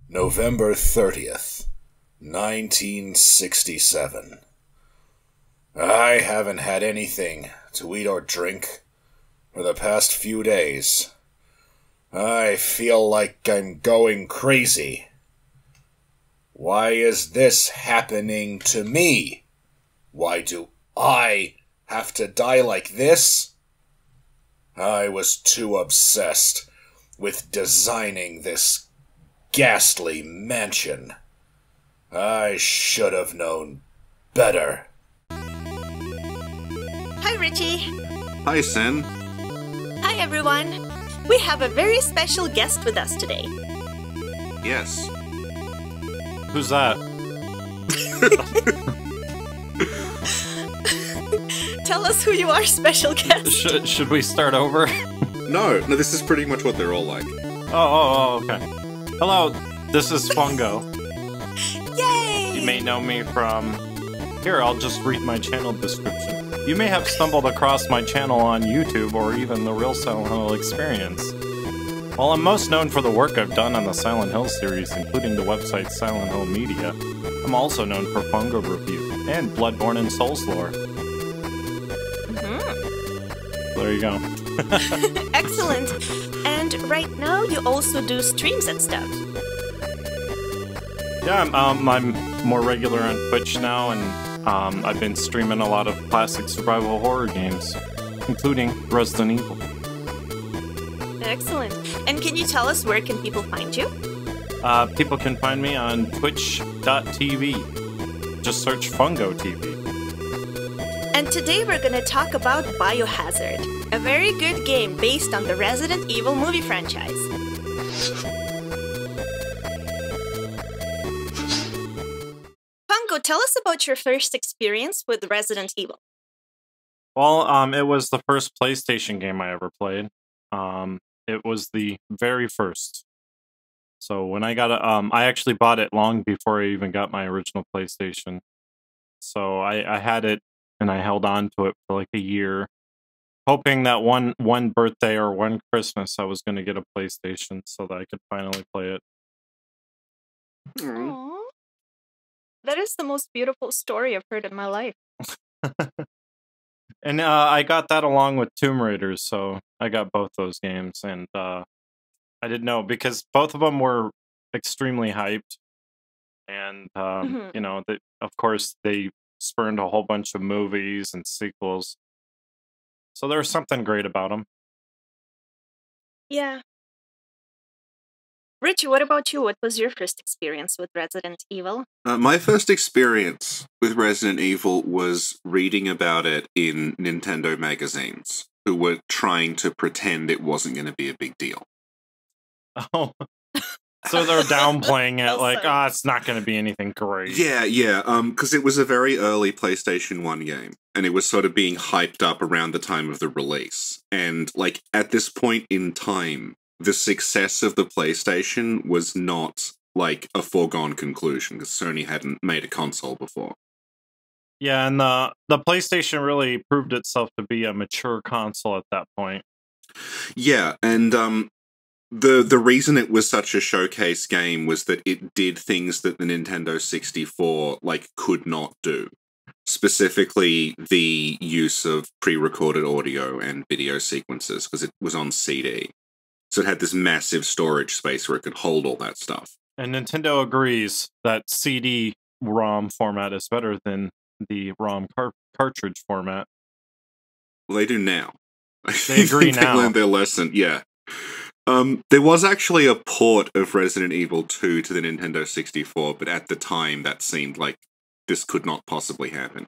November 30th, 1967. I haven't had anything to eat or drink for the past few days. I feel like I'm going crazy. Why is this happening to me? Why do I have to die like this? I was too obsessed with designing this ghastly mansion. I should have known better. Hi, Richie. Hi, Sen. Hi, everyone. We have a very special guest with us today. Yes. Who's that? Tell us who you are, special guest. Should we start over? No, this is pretty much what they're all like. Oh, okay. Hello, this is Fungo. Yay! You may know me from... Here, I'll just read my channel description. You may have stumbled across my channel on YouTube or even the Real Silent Hill Experience. While I'm most known for the work I've done on the Silent Hill series, including the website Silent Hill Media, I'm also known for Fungo Review and Bloodborne and SoulsLore. There you go. Excellent. And right now, you also do streams and stuff. Yeah, I'm more regular on Twitch now, and I've been streaming a lot of classic survival horror games, including Resident Evil. Excellent. And can you tell us where can people find you? People can find me on twitch.tv. Just search Fungo TV. And today we're going to talk about Biohazard, a very good game based on the Resident Evil movie franchise. Fungo, tell us about your first experience with Resident Evil. Well, it was the first PlayStation game I ever played. It was the very first. So when I got it, I actually bought it long before I even got my original PlayStation. So I had it and I held on to it for like a year, hoping that one birthday or one Christmas I was going to get a PlayStation so that I could finally play it. Aww. That is the most beautiful story I've heard in my life. And I got that along with Tomb Raiders, so I got both those games. And I didn't know, because both of them were extremely hyped. And, you know, of course, they spurned a whole bunch of movies and sequels. So there was something great about them. Yeah. Richie, what about you? What was your first experience with Resident Evil? My first experience with Resident Evil was reading about it in Nintendo magazines, who were trying to pretend it wasn't going to be a big deal. Oh. So they're downplaying it, like, it's not going to be anything great. Yeah, because it was a very early PlayStation 1 game, and it was sort of being hyped up around the time of the release. And, like, at this point in time, the success of the PlayStation was not, like, a foregone conclusion, because Sony hadn't made a console before. Yeah, and the PlayStation really proved itself to be a mature console at that point. Yeah, and, The reason it was such a showcase game was that it did things that the Nintendo 64, like, could not do. Specifically, the use of pre-recorded audio and video sequences, because it was on CD. So it had this massive storage space where it could hold all that stuff. And Nintendo agrees that CD-ROM format is better than the ROM cartridge format. Well, they do now. They agree now. They learned their lesson, yeah. There was actually a port of Resident Evil 2 to the Nintendo 64, but at the time that seemed like this could not possibly happen.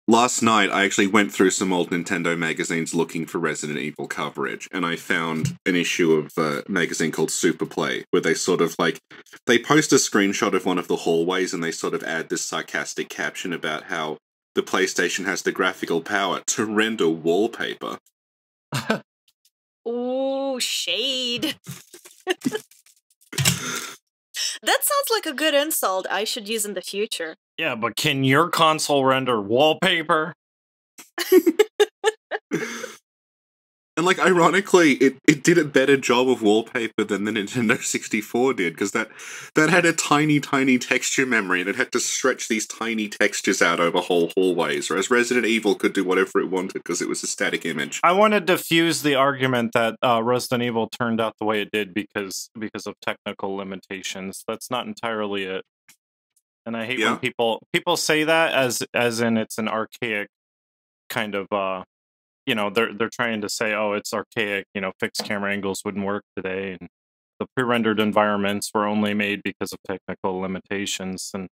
Last night, I actually went through some old Nintendo magazines looking for Resident Evil coverage, and I found an issue of a magazine called Super Play, where they sort of, like, they post a screenshot of one of the hallways, and they sort of add this sarcastic caption about how the PlayStation has the graphical power to render wallpaper. Ooh, shade. That sounds like a good insult I should use in the future. Yeah, but can your console render wallpaper? And, like, ironically, it did a better job of wallpaper than the Nintendo 64 did, because that had a tiny, tiny texture memory, and it had to stretch these tiny textures out over whole hallways, whereas Resident Evil could do whatever it wanted, because it was a static image. I want to diffuse the argument that Resident Evil turned out the way it did because of technical limitations. That's not entirely it. And I hate when people say that as in it's an archaic kind of you know, they're trying to say, oh, it's archaic, you know, fixed camera angles wouldn't work today, and the pre-rendered environments were only made because of technical limitations. And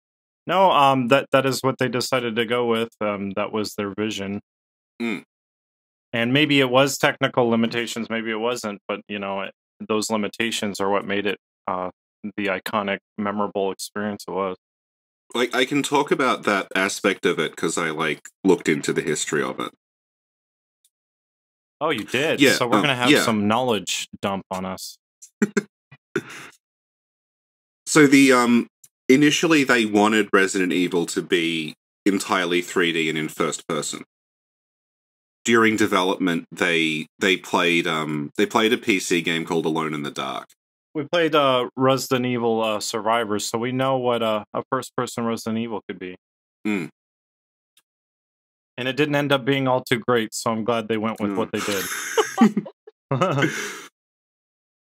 no, that is what they decided to go with. That was their vision. Mm. And maybe it was technical limitations, maybe it wasn't, but you know, those limitations are what made it the iconic, memorable experience it was. Like, I can talk about that aspect of it because I, like, looked into the history of it. Oh, you did? Yeah, so we're going to have some knowledge dump on us. So initially they wanted Resident Evil to be entirely 3D and in first person. During development, they played a PC game called Alone in the Dark. We played Resident Evil Survivors, so we know what a first-person Resident Evil could be. Mm. And it didn't end up being all too great, so I'm glad they went with what they did.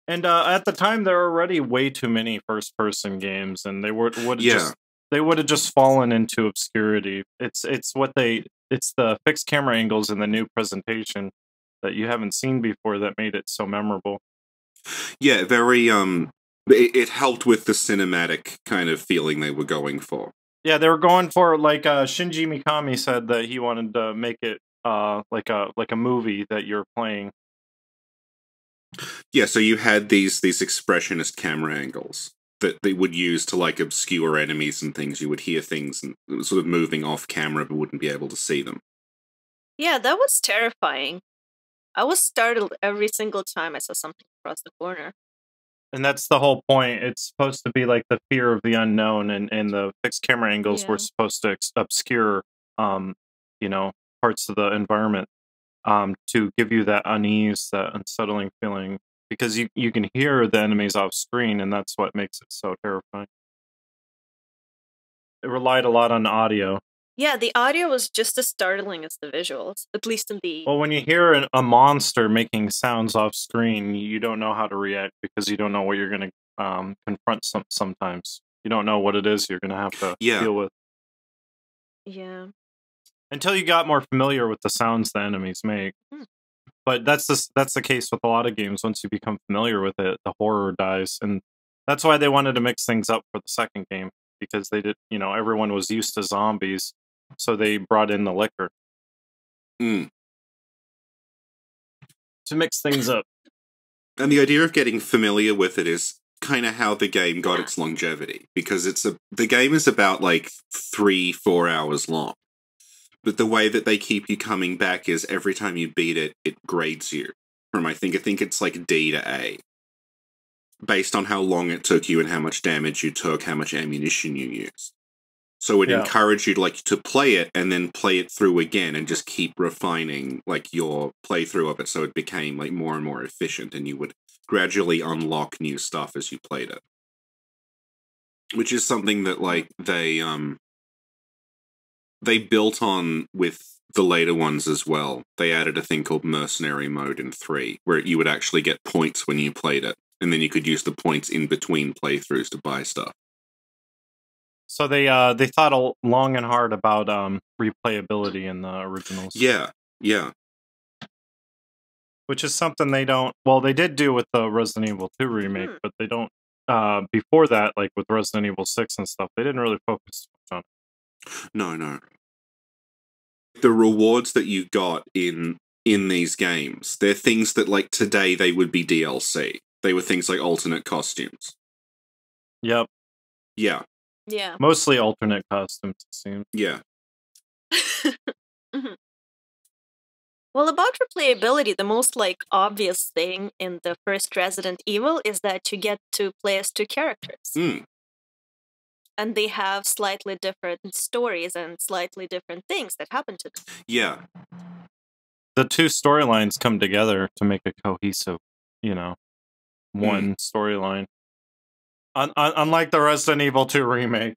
And at the time, there were already way too many first-person games, and they would have just fallen into obscurity. It's the fixed camera angles in the new presentation that you haven't seen before that made it so memorable. Yeah, very it helped with the cinematic kind of feeling they were going for. Yeah, they were going for, like, Shinji Mikami said that he wanted to make it like a movie that you're playing. Yeah, so you had these expressionist camera angles that they would use to, like, obscure enemies and things. You would hear things and sort of moving off camera, but wouldn't be able to see them. Yeah, that was terrifying. I was startled every single time I saw something across the corner. And that's the whole point. It's supposed to be like the fear of the unknown, and the fixed camera angles were supposed to obscure, you know, parts of the environment, to give you that unease, that unsettling feeling, because you can hear the enemies off screen, and that's what makes it so terrifying. It relied a lot on audio. Yeah, the audio was just as startling as the visuals, at least in the... Well, when you hear a monster making sounds off screen, you don't know how to react because you don't know what you're going to confront sometimes. You don't know what it is you're going to have to deal with. Yeah. Until you got more familiar with the sounds the enemies make. But that's the case with a lot of games. Once you become familiar with it, the horror dies. And that's why they wanted to mix things up for the second game. Because they did, you know, everyone was used to zombies. So they brought in the liquor. Mm. To mix things up. And the idea of getting familiar with it is kind of how the game got its longevity. Because the game is about, like, 3-4 hours long. But the way that they keep you coming back is every time you beat it, it grades you. From, I think it's like D to A. Based on how long it took you and how much damage you took, how much ammunition you used. So it encouraged you to play it and then play it through again and just keep refining, like, your playthrough of it, so it became, like, more and more efficient, and you would gradually unlock new stuff as you played it. Which is something that, like, they built on with the later ones as well. They added a thing called Mercenary Mode in 3, where you would actually get points when you played it, and then you could use the points in between playthroughs to buy stuff. So they thought long and hard about replayability in the originals. Yeah. Which is something they don't... Well, they did do with the Resident Evil 2 remake, but they don't... before that, like with Resident Evil 6 and stuff, they didn't really focus on it. No. The rewards that you got in these games, they're things that, like, today they would be DLC. They were things like alternate costumes. Yep. Yeah. Yeah. Mostly alternate costumes, it seems. Yeah. Well, about replayability, the most, like, obvious thing in the first Resident Evil is that you get to play as two characters. Mm. And they have slightly different stories and slightly different things that happen to them. Yeah. the two storylines come together to make a cohesive, one storyline. Unlike the Resident Evil 2 remake.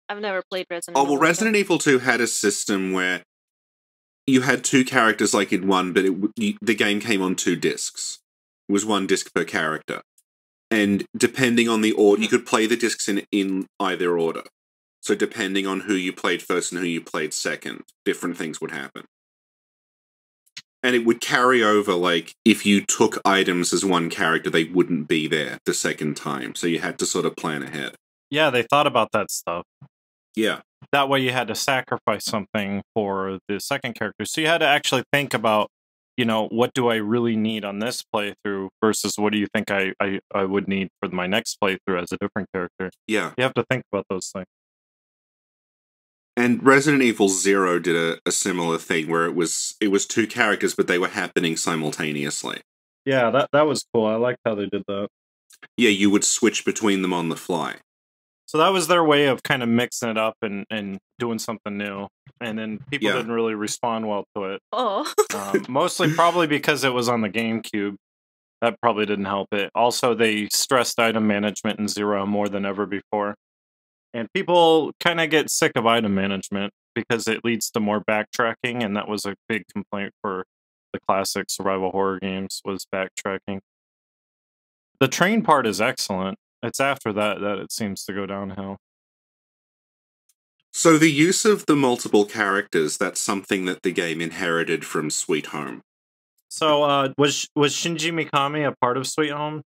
I've never played Resident Evil. Oh, well, Resident Evil 2 had a system where you had two characters like in one, but the game came on 2 discs. It was 1 disc per character. And depending on the order, you could play the discs in either order. So depending on who you played first and who you played second, different things would happen. And it would carry over, like, if you took items as one character, they wouldn't be there the second time. So you had to sort of plan ahead. Yeah, they thought about that stuff. Yeah. That way you had to sacrifice something for the second character. So you had to actually think about, what do I really need on this playthrough versus what do you think I would need for my next playthrough as a different character. Yeah. You have to think about those things. And Resident Evil 0 did a similar thing where it was 2 characters, but they were happening simultaneously. Yeah, that was cool. I liked how they did that. Yeah, you would switch between them on the fly. So that was their way of kind of mixing it up and doing something new. And then people didn't really respond well to it. Oh. Mostly probably because it was on the GameCube. That probably didn't help it. Also, they stressed item management in Zero more than ever before. And people kind of get sick of item management because it leads to more backtracking, and that was a big complaint for the classic survival horror games, was backtracking. The train part is excellent. It's after that it seems to go downhill. So the use of the multiple characters, that's something that the game inherited from Sweet Home. So was Shinji Mikami a part of Sweet Home?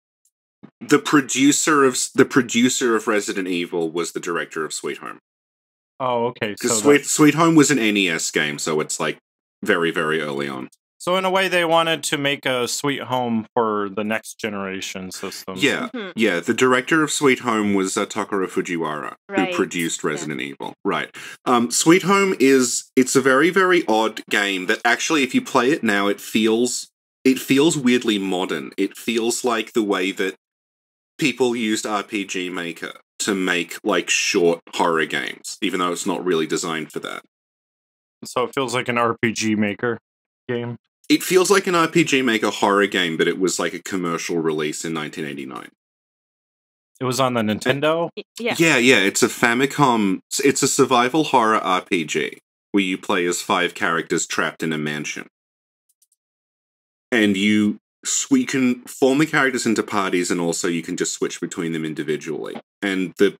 The producer of Resident Evil was the director of Sweet Home. Oh, okay. Because Sweet Home was an NES game, so it's like very, very early on. So in a way, they wanted to make a Sweet Home for the next generation system. Yeah, yeah. The director of Sweet Home was Takara Fujiwara, who produced Resident Evil. Right. Sweet Home it's a very, very odd game that actually, if you play it now, it feels weirdly modern. It feels like the way that people used RPG Maker to make, like, short horror games, even though it's not really designed for that. So it feels like an RPG Maker game? It feels like an RPG Maker horror game, but it was like a commercial release in 1989. It was on the Nintendo? Yeah. Yeah, it's a Famicom... It's a survival horror RPG, where you play as 5 characters trapped in a mansion. And you can form the characters into parties, and also you can just switch between them individually. And the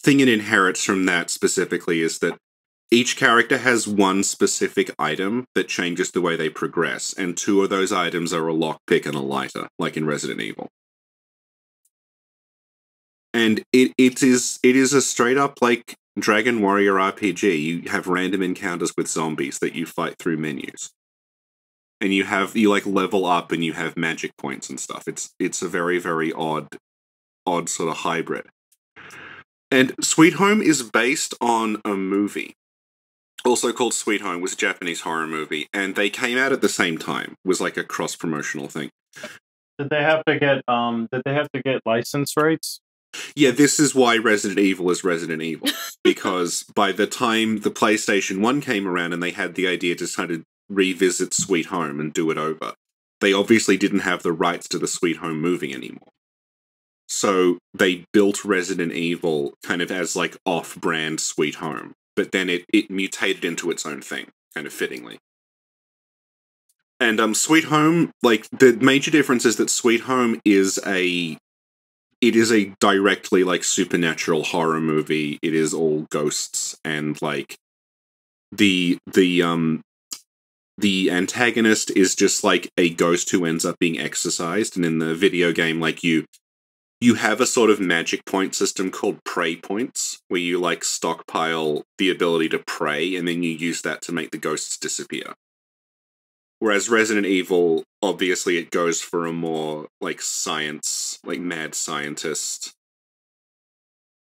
thing it inherits from that specifically is that each character has one specific item that changes the way they progress, and 2 of those items are a lockpick and a lighter, like in Resident Evil. And it is a straight up, like, Dragon Warrior RPG. You have random encounters with zombies that you fight through menus. And you like level up and you have magic points and stuff. It's a very, very odd sort of hybrid. And Sweet Home is based on a movie, also called Sweet Home. It was a Japanese horror movie, and they came out at the same time. It was like a cross-promotional thing. Did they have to get license rights? Yeah, this is why Resident Evil is Resident Evil. Because by the time the PlayStation 1 came around and they had the idea to kind of revisit Sweet Home and do it over, they obviously didn't have the rights to the Sweet Home movie anymore. So they built Resident Evil kind of as like off-brand Sweet Home. But then it mutated into its own thing, kind of fittingly. And Sweet Home, like, the major difference is that Sweet Home is a directly, like, supernatural horror movie. It is all ghosts, and, like, the antagonist is just, like, a ghost who ends up being exorcised, and in the video game, like, you have a sort of magic point system called prey points, where you, like, stockpile the ability to prey, and then you use that to make the ghosts disappear. Whereas Resident Evil, obviously, it goes for a more, like, science, like, mad scientist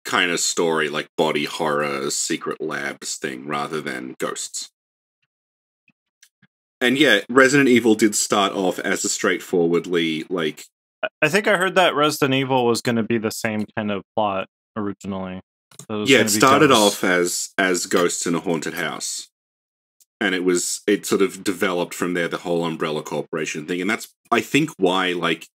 kind of story, like body horror, secret labs thing, rather than ghosts. And yeah, Resident Evil did start off as a straightforwardly, like... I think I heard that Resident Evil was going to be the same kind of plot originally. Yeah, it started off as ghosts in a haunted house. And it sort of developed from there, the whole Umbrella Corporation thing. And that's, I think, why, like,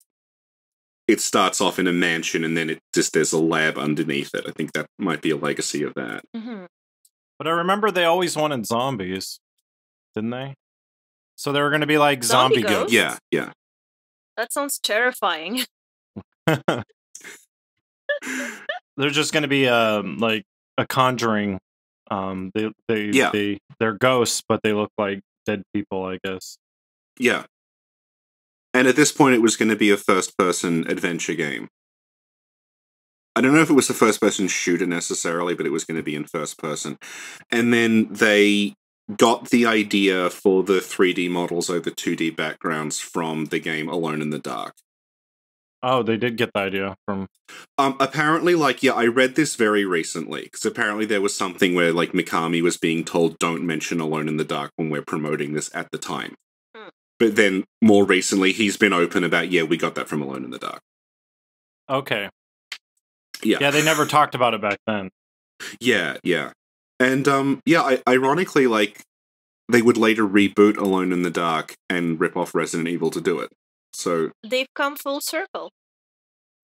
it starts off in a mansion and then there's a lab underneath it. I think that might be a legacy of that. Mm-hmm. But I remember they always wanted zombies, didn't they? So they were going to be like zombie ghosts. Yeah, yeah. That sounds terrifying. They're just going to be like a Conjuring. They're ghosts, but they look like dead people, I guess. Yeah. And at this point, it was going to be a first-person adventure game. I don't know if it was a first-person shooter necessarily, but it was going to be in first person. And then they got the idea for the 3D models over 2D backgrounds from the game Alone in the Dark. Oh, they did get the idea from... apparently, like, yeah, I read this very recently, because apparently there was something where, like, Mikami was being told, don't mention Alone in the Dark when we're promoting this at the time. But then, more recently, he's been open about, yeah, we got that from Alone in the Dark. Okay. Yeah. Yeah, they never talked about it back then. Yeah, yeah. And, ironically, like, they would later reboot Alone in the Dark and rip off Resident Evil to do it. So... They've come full circle.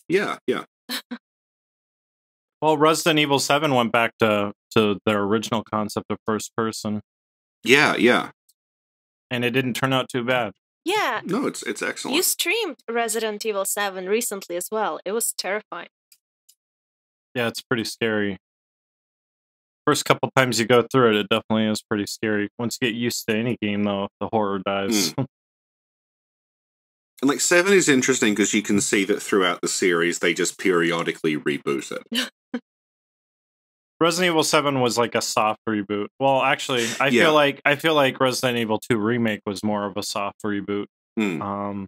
Yeah, yeah. Well, Resident Evil 7 went back to their original concept of first person. Yeah, yeah. And it didn't turn out too bad. Yeah. No, it's excellent. You streamed Resident Evil 7 recently as well. It was terrifying. Yeah, it's pretty scary. First couple times you go through it, it definitely is pretty scary. Once you get used to any game, though, the horror dies. And, like, 7 is interesting because you can see that throughout the series, they just periodically reboot it. Resident Evil 7 was like a soft reboot. Well, actually, I feel like Resident Evil 2 Remake was more of a soft reboot. In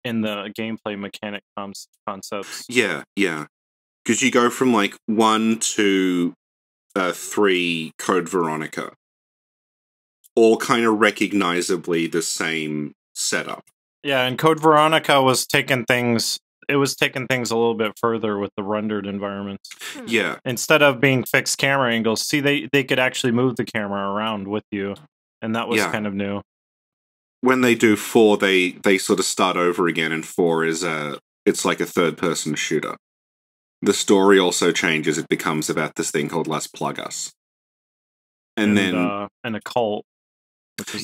the gameplay mechanic concepts. Yeah, yeah. Because you go from, like, 1 to 3 Code Veronica. All kind of recognizably the same setup. Yeah, and Code Veronica was taking things a little bit further with the rendered environments. Yeah. Instead of being fixed camera angles, see, they could actually move the camera around with you, and that was kind of new. When they do 4, they sort of start over again, and 4 is it's like a third-person shooter. The story also changes. It becomes about this thing called Let's Plug Us. And then... and a cult.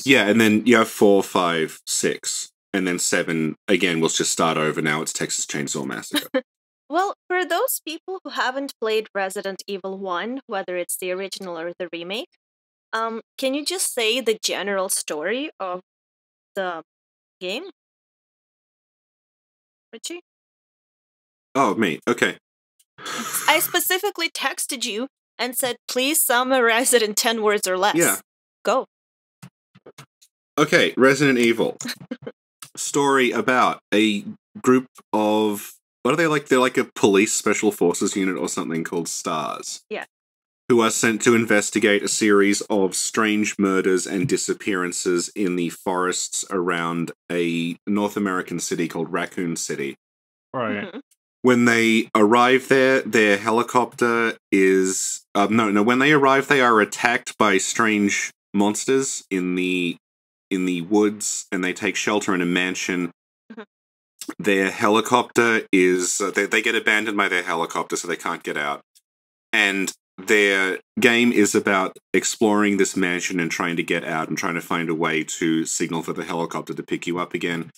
Yeah, and then you have 4, 5, 6... And then 7, again, will just start over. Now it's Texas Chainsaw Massacre. Well, for those people who haven't played Resident Evil 1, whether it's the original or the remake, can you just say the general story of the game? Richie? Oh, me. Okay. I specifically texted you and said, please summarize it in 10 words or less. Yeah. Go. Okay, Resident Evil. Story about a group of... What are they like? They're like a police special forces unit or something called STARS. Yeah. Who are sent to investigate a series of strange murders and disappearances in the forests around a North American city called Raccoon City. Right. Mm-hmm. When they arrive there, their helicopter is... when they arrive, they are attacked by strange monsters in the woods, and they take shelter in a mansion. Mm-hmm. Their helicopter is... they get abandoned by their helicopter, so they can't get out. And their game is about exploring this mansion and trying to get out and trying to find a way to signal for the helicopter to pick you up again.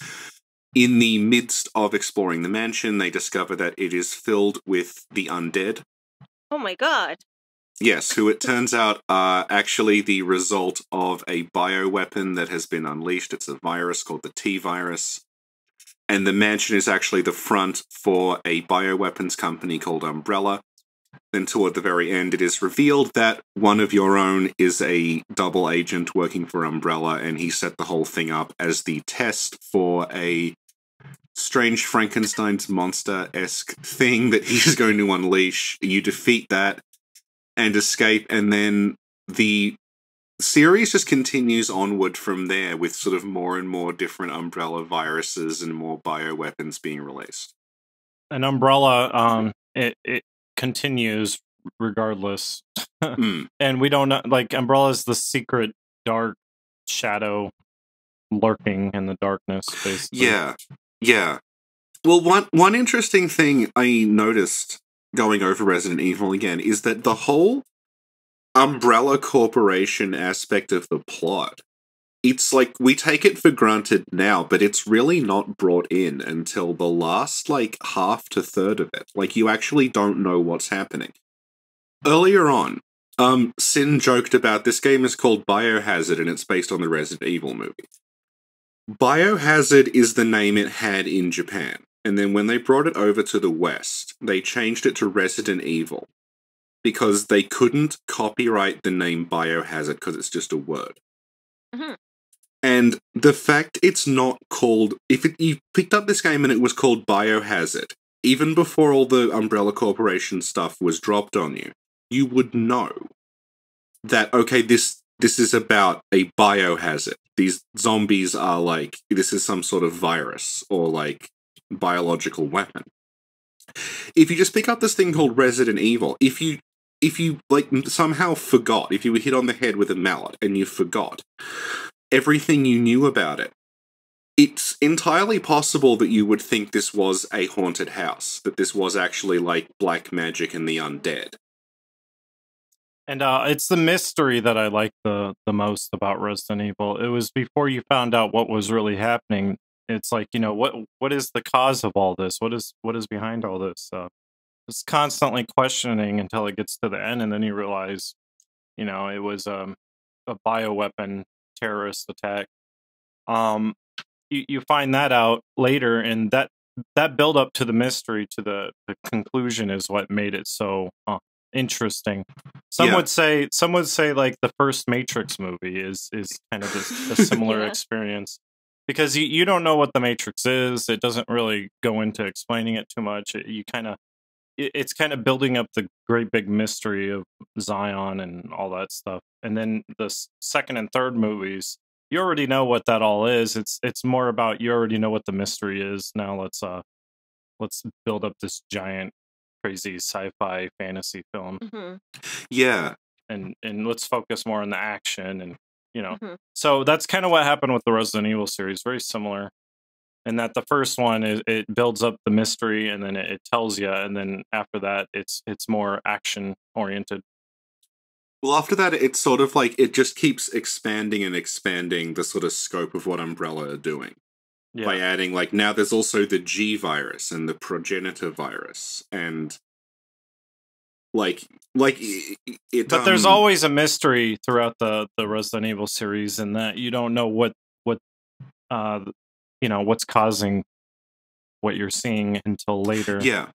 In the midst of exploring the mansion, they discover that it is filled with the undead. Oh my god. Yes, who it turns out are actually the result of a bioweapon that has been unleashed. It's a virus called the T-virus. And the mansion is actually the front for a bioweapons company called Umbrella. Then toward the very end, it is revealed that one of your own is a double agent working for Umbrella, and he set the whole thing up as the test for a strange Frankenstein's monster-esque thing that he's going to unleash. You defeat that and escape, and then the series just continues onward from there with sort of more and more different Umbrella viruses and more bioweapons being released. And Umbrella, it continues regardless. And we don't know, like, Umbrella's the secret dark shadow lurking in the darkness, basically. Yeah. Well, one interesting thing I noticed going over Resident Evil again is that the whole Umbrella Corporation aspect of the plot, it's like we take it for granted now, but it's really not brought in until the last, like, half to third of it. Like, you actually don't know what's happening. Earlier on, Sin joked about this game is called Biohazard and it's based on the Resident Evil movie. Biohazard is the name it had in Japan, and then when they brought it over to the West, they changed it to Resident Evil because they couldn't copyright the name Biohazard because it's just a word. Mhm. And the fact it's not called... you picked up this game and it was called Biohazard, even before all the Umbrella Corporation stuff was dropped on you, you would know that, okay, this is about a biohazard. These zombies are like, this is some sort of virus or like biological weapon. If you just pick up this thing called Resident Evil, if you like somehow forgot, if you were hit on the head with a mallet and you forgot everything you knew about it, it's entirely possible that you would think this was a haunted house, that this was actually like black magic and the undead. And it's the mystery that I like the most about Resident Evil. It was before you found out what was really happening. It's like, you know, what is the cause of all this? What is behind all this? It's constantly questioning until it gets to the end, and then you realize, you know, it was a bioweapon terrorist attack. You find that out later, and that build up to the mystery, to the conclusion, is what made it so interesting. Some would say like the first Matrix movie is kind of a similar experience, because you don't know what the Matrix is. It doesn't really go into explaining it too much. It's kind of building up the great big mystery of Zion and all that stuff. And then the second and third movies, you already know what that all is. It's more about, you already know what the mystery is. Now let's build up this giant crazy sci-fi fantasy film. Mm-hmm. Yeah. And let's focus more on the action, and you know. Mm-hmm. So that's kind of what happened with the Resident Evil series, very similar. And that the first one it builds up the mystery, and then it tells you, and then after that it's more action oriented. Well, after that, it's sort of like it just keeps expanding and expanding the sort of scope of what Umbrella are doing. Yeah. By adding, like, now there's also the G virus and the progenitor virus, and like it. But there's always a mystery throughout the Resident Evil series, in that you don't know what you know, what's causing what you're seeing until later. Yeah.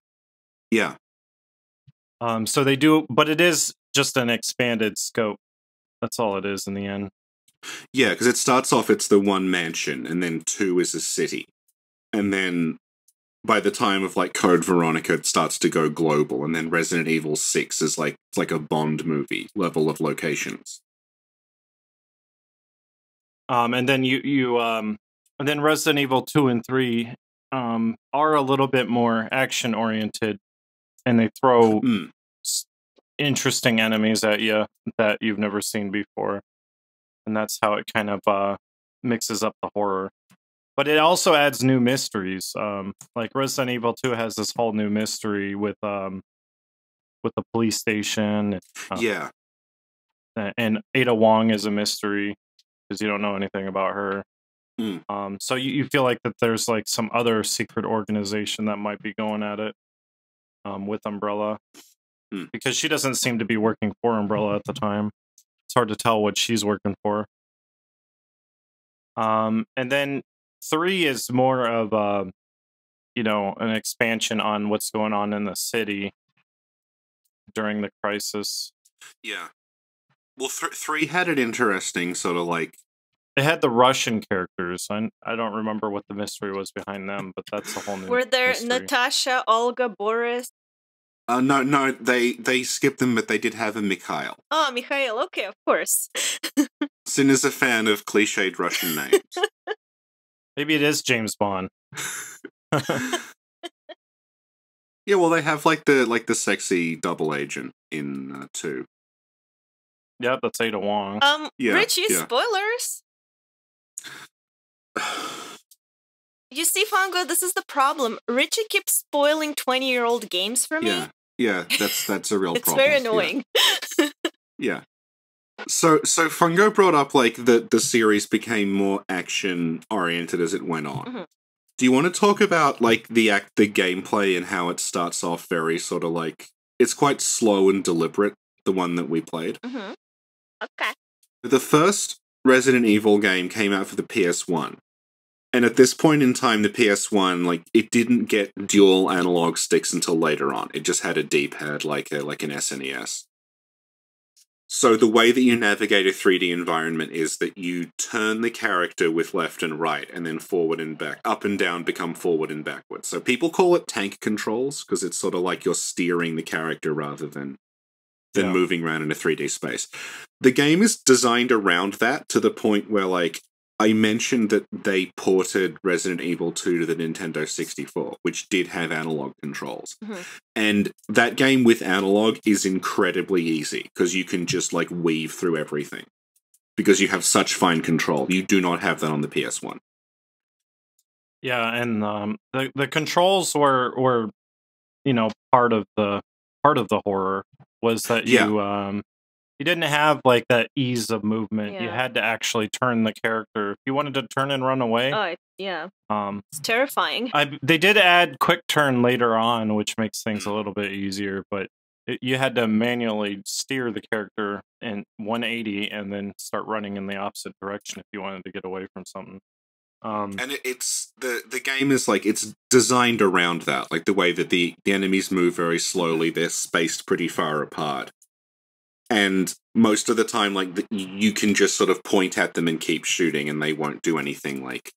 So they do, but it is just an expanded scope. That's all it is in the end. Yeah, because it starts off, it's the one mansion, and then 2 is a city. And then by the time of like Code Veronica, it starts to go global, and then Resident Evil 6 is like a Bond movie level of locations. And then and then Resident Evil 2 and 3 are a little bit more action oriented, and they throw interesting enemies at you that you've never seen before. And that's how it kind of mixes up the horror. But it also adds new mysteries. Like Resident Evil 2 has this whole new mystery with the police station. Yeah. And Ada Wong is a mystery, because you don't know anything about her. So you feel like that there's like some other secret organization that might be going at it with Umbrella. Because she doesn't seem to be working for Umbrella at the time. It's hard to tell what she's working for. And then 3 is more of you know, an expansion on what's going on in the city during the crisis. Yeah. Well, 3 had an interesting sort of like... It had the Russian characters. I don't remember what the mystery was behind them, but that's a whole new Were there mystery. Natasha, Olga, Boris? No, they skipped them, but they did have a Mikhail. Oh, Mikhail, okay, of course. Sin is a fan of cliched Russian names. Maybe it is James Bond. Yeah, well, they have like the sexy double agent in 2. Yep, that's Ada Wong. Richie, spoilers. You see, Fungo, this is the problem. Richie keeps spoiling 20-year-old games for me. Yeah, that's a real it's problem. It's very annoying. Yeah. So Fungo brought up, like, the series became more action-oriented as it went on. Mm-hmm. Do you want to talk about, like, the gameplay and how it starts off very sort of, like, it's quite slow and deliberate, the one that we played? Mm-hmm. Okay. The first Resident Evil game came out for the PS1. And at this point in time, the PS1, like, it didn't get dual analog sticks until later on. It just had a D-pad like an SNES. So the way that you navigate a 3D environment is that you turn the character with left and right, and then forward and back. Up and down become forward and backward. So people call it tank controls, because it's sort of like you're steering the character rather than moving around in a 3D space. The game is designed around that to the point where, like, I mentioned that they ported Resident Evil 2 to the Nintendo 64, which did have analog controls. Mm-hmm. And that game with analog is incredibly easy, because you can just, like, weave through everything. Because you have such fine control. You do not have that on the PS1. Yeah, and the controls were part of the horror was that you didn't have, like, that ease of movement. Yeah. You had to actually turn the character. If you wanted to turn and run away... it's terrifying. They did add quick turn later on, which makes things a little bit easier, but you had to manually steer the character in 180 and then start running in the opposite direction if you wanted to get away from something. And it's the game is, like, it's designed around that, like the way that the enemies move very slowly. They're spaced pretty far apart. And most of the time, like, you can just sort of point at them and keep shooting, and they won't do anything. Like,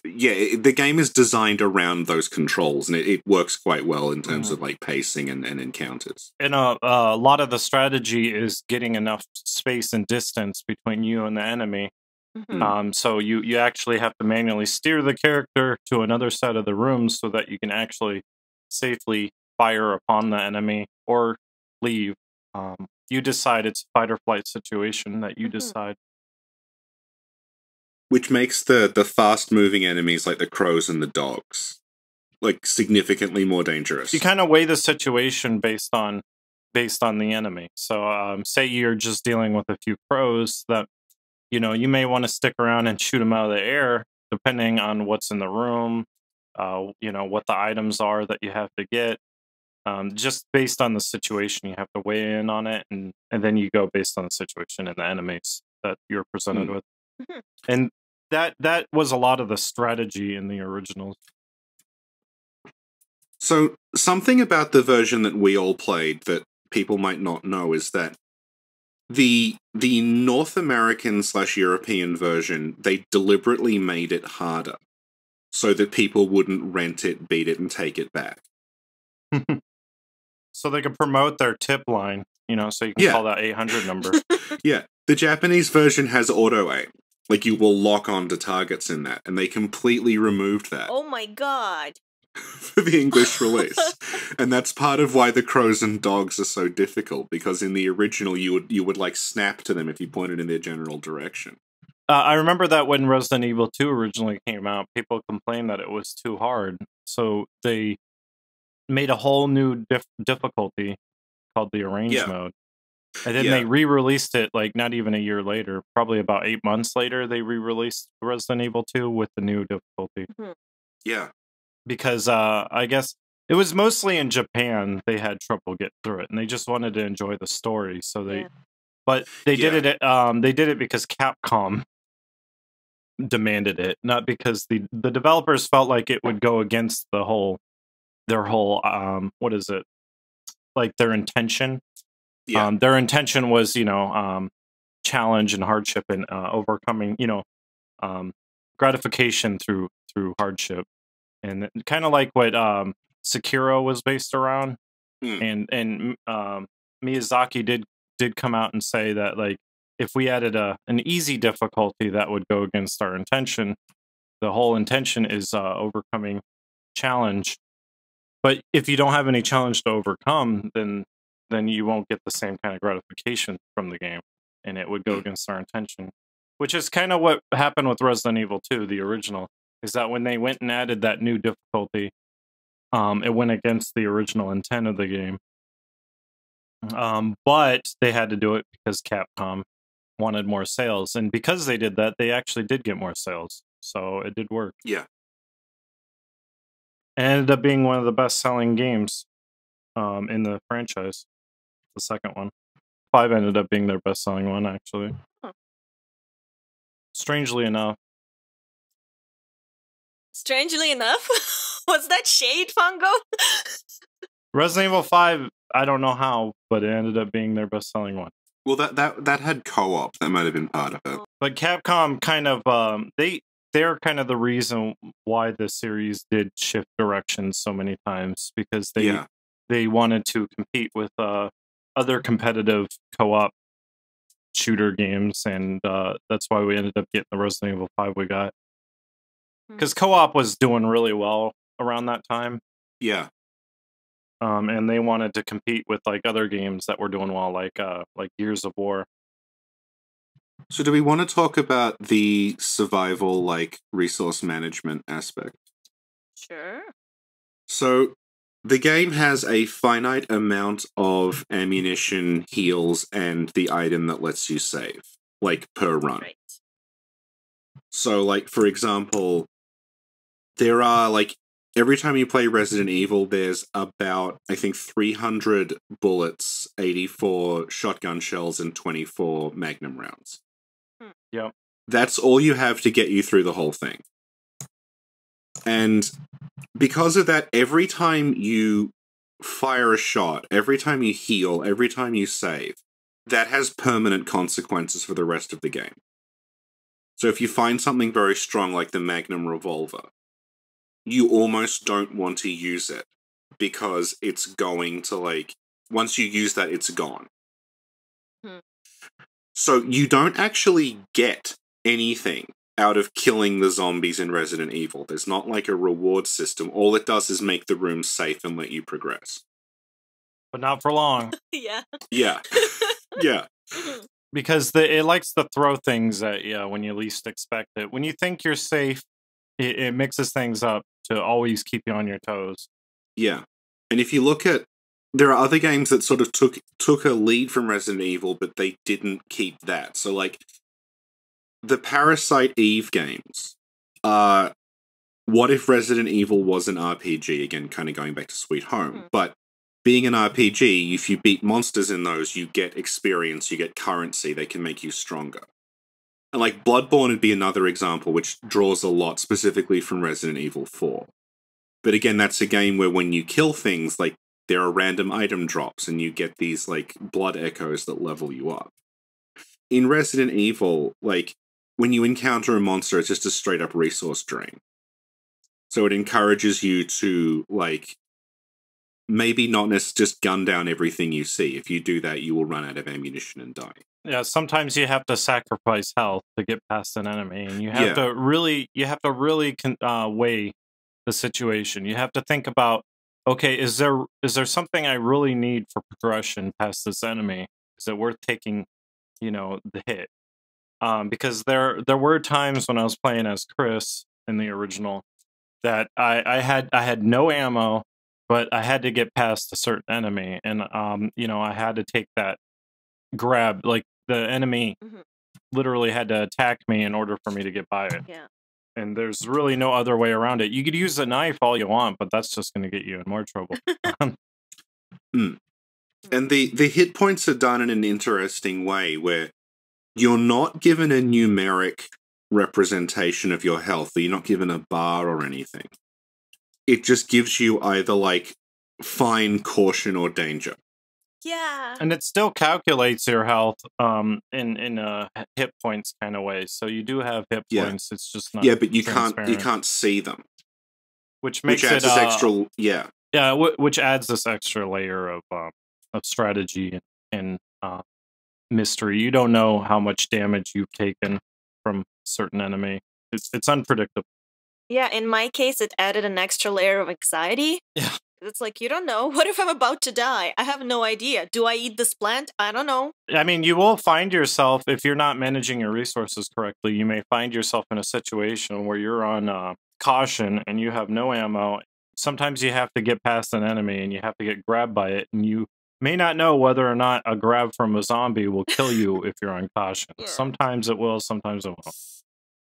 the game is designed around those controls, and it works quite well in terms of, like, pacing and encounters. And a lot of the strategy is getting enough space and distance between you and the enemy. Mm-hmm. So you actually have to manually steer the character to another side of the room so that you can actually safely fire upon the enemy or leave. You decide. It's a fight or flight situation that you decide. Which makes the fast-moving enemies, like the crows and the dogs, like, significantly more dangerous. You kind of weigh the situation based on the enemy. So, say you're just dealing with a few crows that, you may want to stick around and shoot them out of the air, depending on what's in the room, what the items are that you have to get. Just based on the situation, you have to weigh in on it, and then you go based on the situation and the enemies that you're presented with. Mm-hmm. And that was a lot of the strategy in the originals. So, something about the version that we all played that people might not know is that the North American / European version, they deliberately made it harder so that people wouldn't rent it, beat it, and take it back. So they could promote their tip line, so you can call that 800 number. Yeah, the Japanese version has auto-aim. Like, you will lock onto targets in that, and they completely removed that. Oh my god. For the English release. And that's part of why the crows and dogs are so difficult, because in the original you would like snap to them if you pointed in their general direction. I remember that when Resident Evil 2 originally came out, people complained that it was too hard. So they made a whole new difficulty called the Arrange mode. And then they re-released it, like, not even a year later, probably about 8 months later, they re-released Resident Evil 2 with the new difficulty. Mm-hmm. Yeah. Because I guess it was mostly in Japan they had trouble getting through it, and they just wanted to enjoy the story. So but they did it. They did it because Capcom demanded it, not because the developers felt like it would go against their whole what is it, like, their intention. Yeah. Their intention was challenge and hardship and overcoming gratification through hardship. And kind of like what Sekiro was based around, and Miyazaki did come out and say that, like, if we added an easy difficulty, that would go against our intention. The whole intention is overcoming challenge, but if you don't have any challenge to overcome, then then you won't get the same kind of gratification from the game, and it would go against our intention. Which is kind of what happened with Resident Evil 2, the original, is that when they went and added that new difficulty, it went against the original intent of the game. But they had to do it because Capcom wanted more sales, and because they did that, they actually did get more sales. So it did work. Yeah. And it ended up being one of the best-selling games in the franchise. The second one. 5 ended up being their best-selling one, actually. Huh. Strangely enough. Strangely enough? Was that shade, Fungo? Resident Evil 5, I don't know how, but it ended up being their best-selling one. Well, that had co-op. That might have been part of it. But Capcom kind of, they're kind of the reason why the series did shift directions so many times, because they wanted to compete with other competitive co-op shooter games, and that's why we ended up getting the Resident Evil 5 we got. Because co-op was doing really well around that time. Yeah. And they wanted to compete with like other games that were doing well, like Gears of War. So do we want to talk about the survival, like, resource management aspect? Sure. So the game has a finite amount of ammunition, heals, and the item that lets you save, like, per run. Right. So, like, for example, there are, like, every time you play Resident Evil, there's about, I think, 300 bullets, 84 shotgun shells, and 24 Magnum rounds. Yep. That's all you have to get you through the whole thing. And because of that, every time you fire a shot, every time you heal, every time you save, that has permanent consequences for the rest of the game. So if you find something very strong like the Magnum revolver, you almost don't want to use it because it's going to, like, once you use that, it's gone. So you don't actually get anything out of killing the zombies in Resident Evil. There's not like a reward system. All it does is make the room safe and let you progress. But not for long. Yeah. Yeah. Yeah. Because it likes to throw things at you when you least expect it. When you think you're safe, it mixes things up to always keep you on your toes. Yeah. And if you look at, there are other games that sort of took a lead from Resident Evil, but they didn't keep that. So, like, the Parasite Eve games are, what if Resident Evil was an RPG? Again, kind of going back to Sweet Home. But being an RPG, if you beat monsters in those, you get experience, you get currency, they can make you stronger. And, like, Bloodborne would be another example, which draws a lot specifically from Resident Evil 4. But again, that's a game where when you kill things, like, there are random item drops, and you get these, like, blood echoes that level you up. In Resident Evil, like, when you encounter a monster, it's just a straight-up resource drain. So it encourages you to, like, maybe not necessarily just gun down everything you see. If you do that, you will run out of ammunition and die. Yeah, sometimes you have to sacrifice health to get past an enemy, and you have to really weigh the situation. You have to think about, okay, is there something I really need for progression past this enemy? Is it worth taking, the hit? Because there were times when I was playing as Chris in the original that I had no ammo, but I had to get past a certain enemy, and I had to take that grab. Like, the enemy literally had to attack me in order for me to get by it. Yeah. And there's really no other way around it. You could use a knife all you want, but that's just going to get you in more trouble. And the hit points are done in an interesting way where you're not given a numeric representation of your health. You're not given a bar or anything. It just gives you either, like, fine, caution, or danger. Yeah. And it still calculates your health in a hit points kind of way. So you do have hit points. It's just not but you can't see them. Which makes adds it this extra which adds this extra layer of strategy and mystery. You don't know how much damage you've taken from a certain enemy. It's unpredictable. Yeah, in my case, it added an extra layer of anxiety. Yeah. It's like, you don't know. What if I'm about to die? I have no idea. Do I eat this plant? I don't know. I mean, you will find yourself, if you're not managing your resources correctly, you may find yourself in a situation where you're on caution and you have no ammo. Sometimes you have to get past an enemy and you have to get grabbed by it, and you may not know whether or not a grab from a zombie will kill you if you're on caution. Yeah. Sometimes it will, sometimes it won't.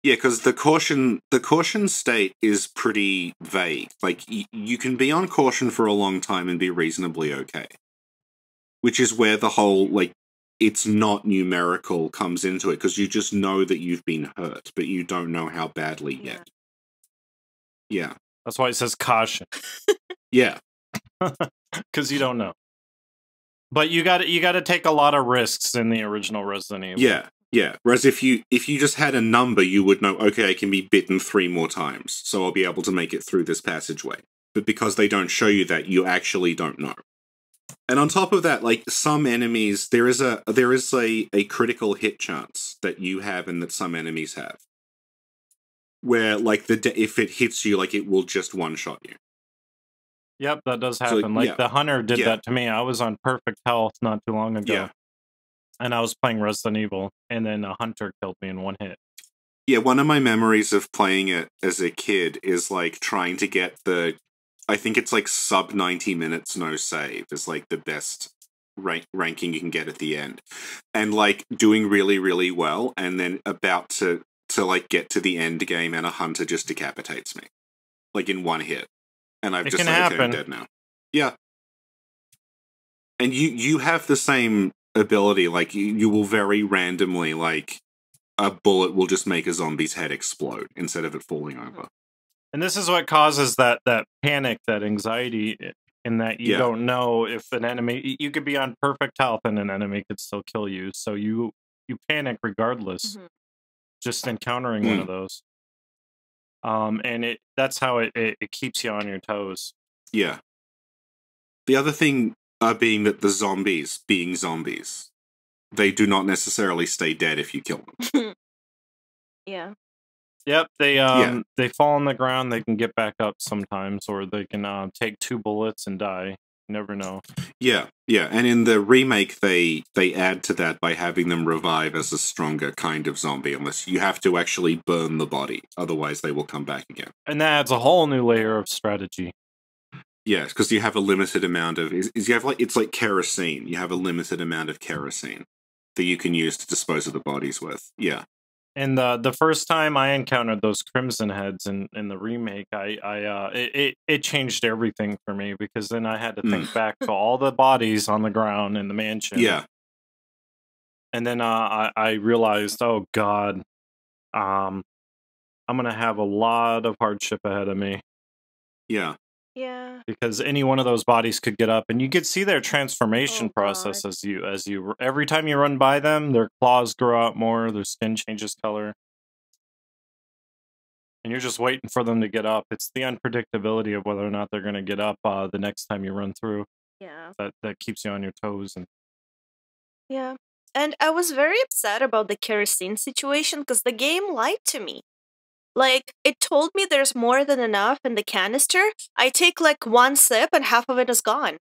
Yeah, because the caution state is pretty vague. Like, you can be on caution for a long time and be reasonably okay. Which is where the whole, like, it's not numerical comes into it, because you just know that you've been hurt, but you don't know how badly yet. Yeah. That's why it says caution. Yeah. Because you don't know. But you got to take a lot of risks in the original Resident Evil. Yeah. Yeah, whereas if you just had a number, you would know, okay, I can be bitten 3 more times, so I'll be able to make it through this passageway. But because they don't show you that, you actually don't know. And on top of that, like, some enemies, there is a critical hit chance that you have and that some enemies have. Where, like, if it hits you, like, it will just one-shot you. Yep, that does happen. So, the Hunter did that to me. I was on perfect health not too long ago. Yeah. And I was playing Resident Evil, and then a Hunter killed me in 1 hit. Yeah, one of my memories of playing it as a kid is, like, trying to get I think it's, like, sub 90 minutes no save is, like, the best ranking you can get at the end. And, like, doing really, really well, and then about to like, get to the end game, and a Hunter just decapitates me. Like, in 1 hit. And I've just, like, okay, I'm dead now. Yeah. And you have the same ability, like, you will very randomly, like, a bullet will just make a zombie's head explode instead of it falling over. And this is what causes that panic, that anxiety, in that you don't know if an enemy, you could be on perfect health and an enemy could still kill you, so you panic regardless, just encountering one of those. And that's how it keeps you on your toes. Yeah. The other thing being that the zombies, being zombies, they do not necessarily stay dead if you kill them. Yeah. Yep, they fall on the ground, they can get back up sometimes, or they can take 2 bullets and die. You never know. Yeah, and in the remake, they add to that by having them revive as a stronger kind of zombie, unless you have to actually burn the body, otherwise they will come back again. And that adds a whole new layer of strategy. Yes, because you have a limited amount of... you have, like, it's like kerosene. You have a limited amount of kerosene that you can use to dispose of the bodies with. Yeah. And the first time I encountered those Crimson Heads in the remake, it changed everything for me, because then I had to think back to all the bodies on the ground in the mansion. Yeah. And then I realized, oh God, I'm going to have a lot of hardship ahead of me. Yeah. Yeah. Because any one of those bodies could get up, and you could see their transformation process as you every time you run by them, their claws grow out more, their skin changes color, and you're just waiting for them to get up. It's the unpredictability of whether or not they're going to get up the next time you run through. Yeah. That keeps you on your toes. Yeah. And I was very upset about the kerosene situation, because the game lied to me. Like, it told me there's more than enough in the canister. I take, like, 1 sip and half of it is gone.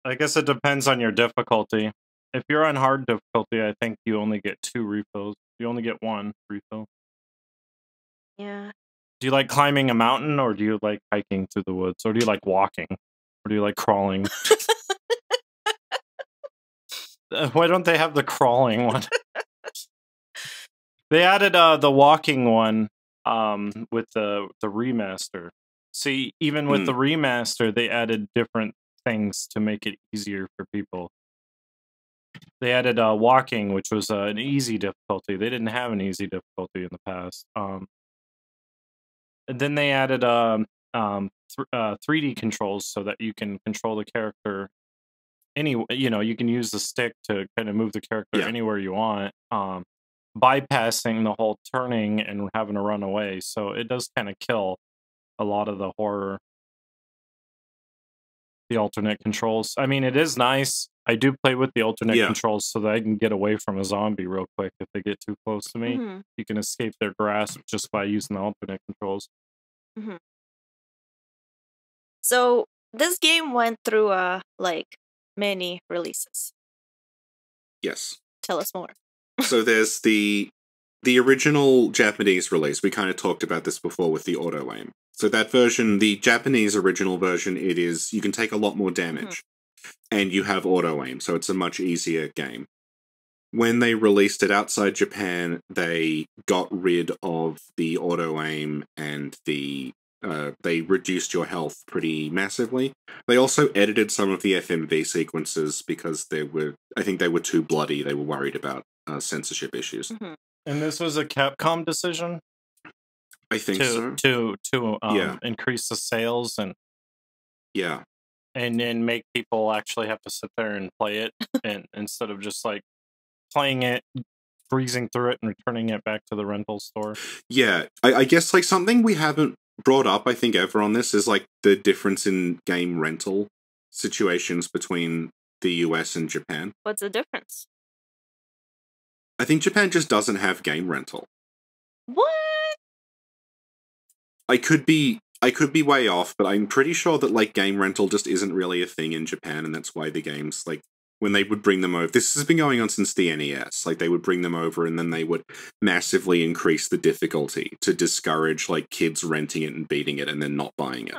I guess it depends on your difficulty. If you're on hard difficulty, I think you only get 2 refills. You only get 1 refill. Yeah. Do you like climbing a mountain, or do you like hiking through the woods? Or do you like walking? Or do you like crawling? Why don't they have the crawling one? They added the walking one with the remaster. See, even with the remaster, they added different things to make it easier for people. They added walking, which was an easy difficulty. They didn't have an easy difficulty in the past. And then they added 3D controls so that you can control the character you can use the stick to kind of move the character anywhere you want, bypassing the whole turning and having to run away. So it does kind of kill a lot of the horror, the alternate controls. I mean, it is nice. I do play with the alternate controls so that I can get away from a zombie real quick if they get too close to me. You can escape their grasp just by using the alternate controls. So this game went through like many releases. Yes. Tell us more. So there's the original Japanese release. We kind of talked about this before with the auto aim. So that version, the Japanese original version, it is, you can take a lot more damage and you have auto aim, so it's a much easier game. When they released it outside Japan, they got rid of the auto aim and they reduced your health pretty massively. They also edited some of the FMV sequences because I think they were too bloody. They were worried about censorship issues. And this was a Capcom decision? I think so. To increase the sales and then make people actually have to sit there and play it and instead of just like playing it, breezing through it, and returning it back to the rental store. Yeah, I guess like something we haven't brought up, I think, ever on this is like the difference in game rental situations between the US and Japan. What's the difference? I think Japan just doesn't have game rental. What? I could be way off, but I'm pretty sure that like game rental just isn't really a thing in Japan, and that's why the games, like, when they would bring them over, this has been going on since the NES, like they would bring them over and then they would massively increase the difficulty to discourage like kids renting it and beating it and then not buying it.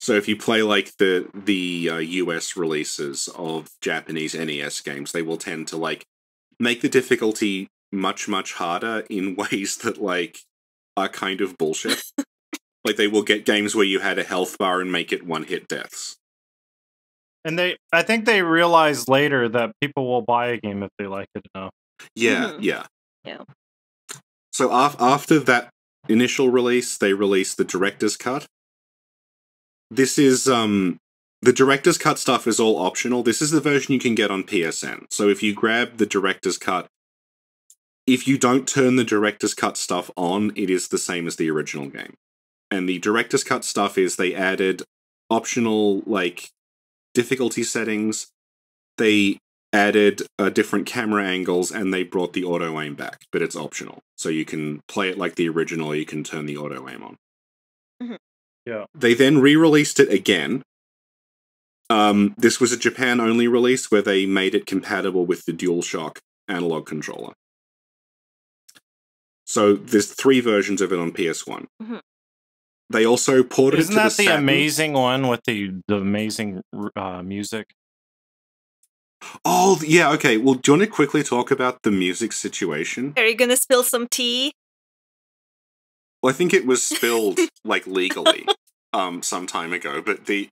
So if you play like the US releases of Japanese NES games, they will tend to like make the difficulty much, much harder in ways that like are kind of bullshit. Like they will get games where you had a health bar and make it one-hit deaths. And I think they realized later that people will buy a game if they like it enough. Yeah. So after that initial release, they released the director's cut. This is the director's cut stuff is all optional. This is the version you can get on PSN. So if you grab the director's cut, if you don't turn the director's cut stuff on, it is the same as the original game. And the director's cut stuff is they added optional like difficulty settings, they added different camera angles, and they brought the auto aim back, but it's optional. So you can play it like the original, or you can turn the auto aim on. Yeah. They then re-released it again. This was a Japan-only release where they made it compatible with the DualShock analog controller. So there's 3 versions of it on PS1. They also ported Isn't it to that the Saturn. amazing one with the amazing music? Oh, yeah, okay. Well, do you want to quickly talk about the music situation? Are you gonna spill some tea? Well, I think it was spilled, like, legally, some time ago, but the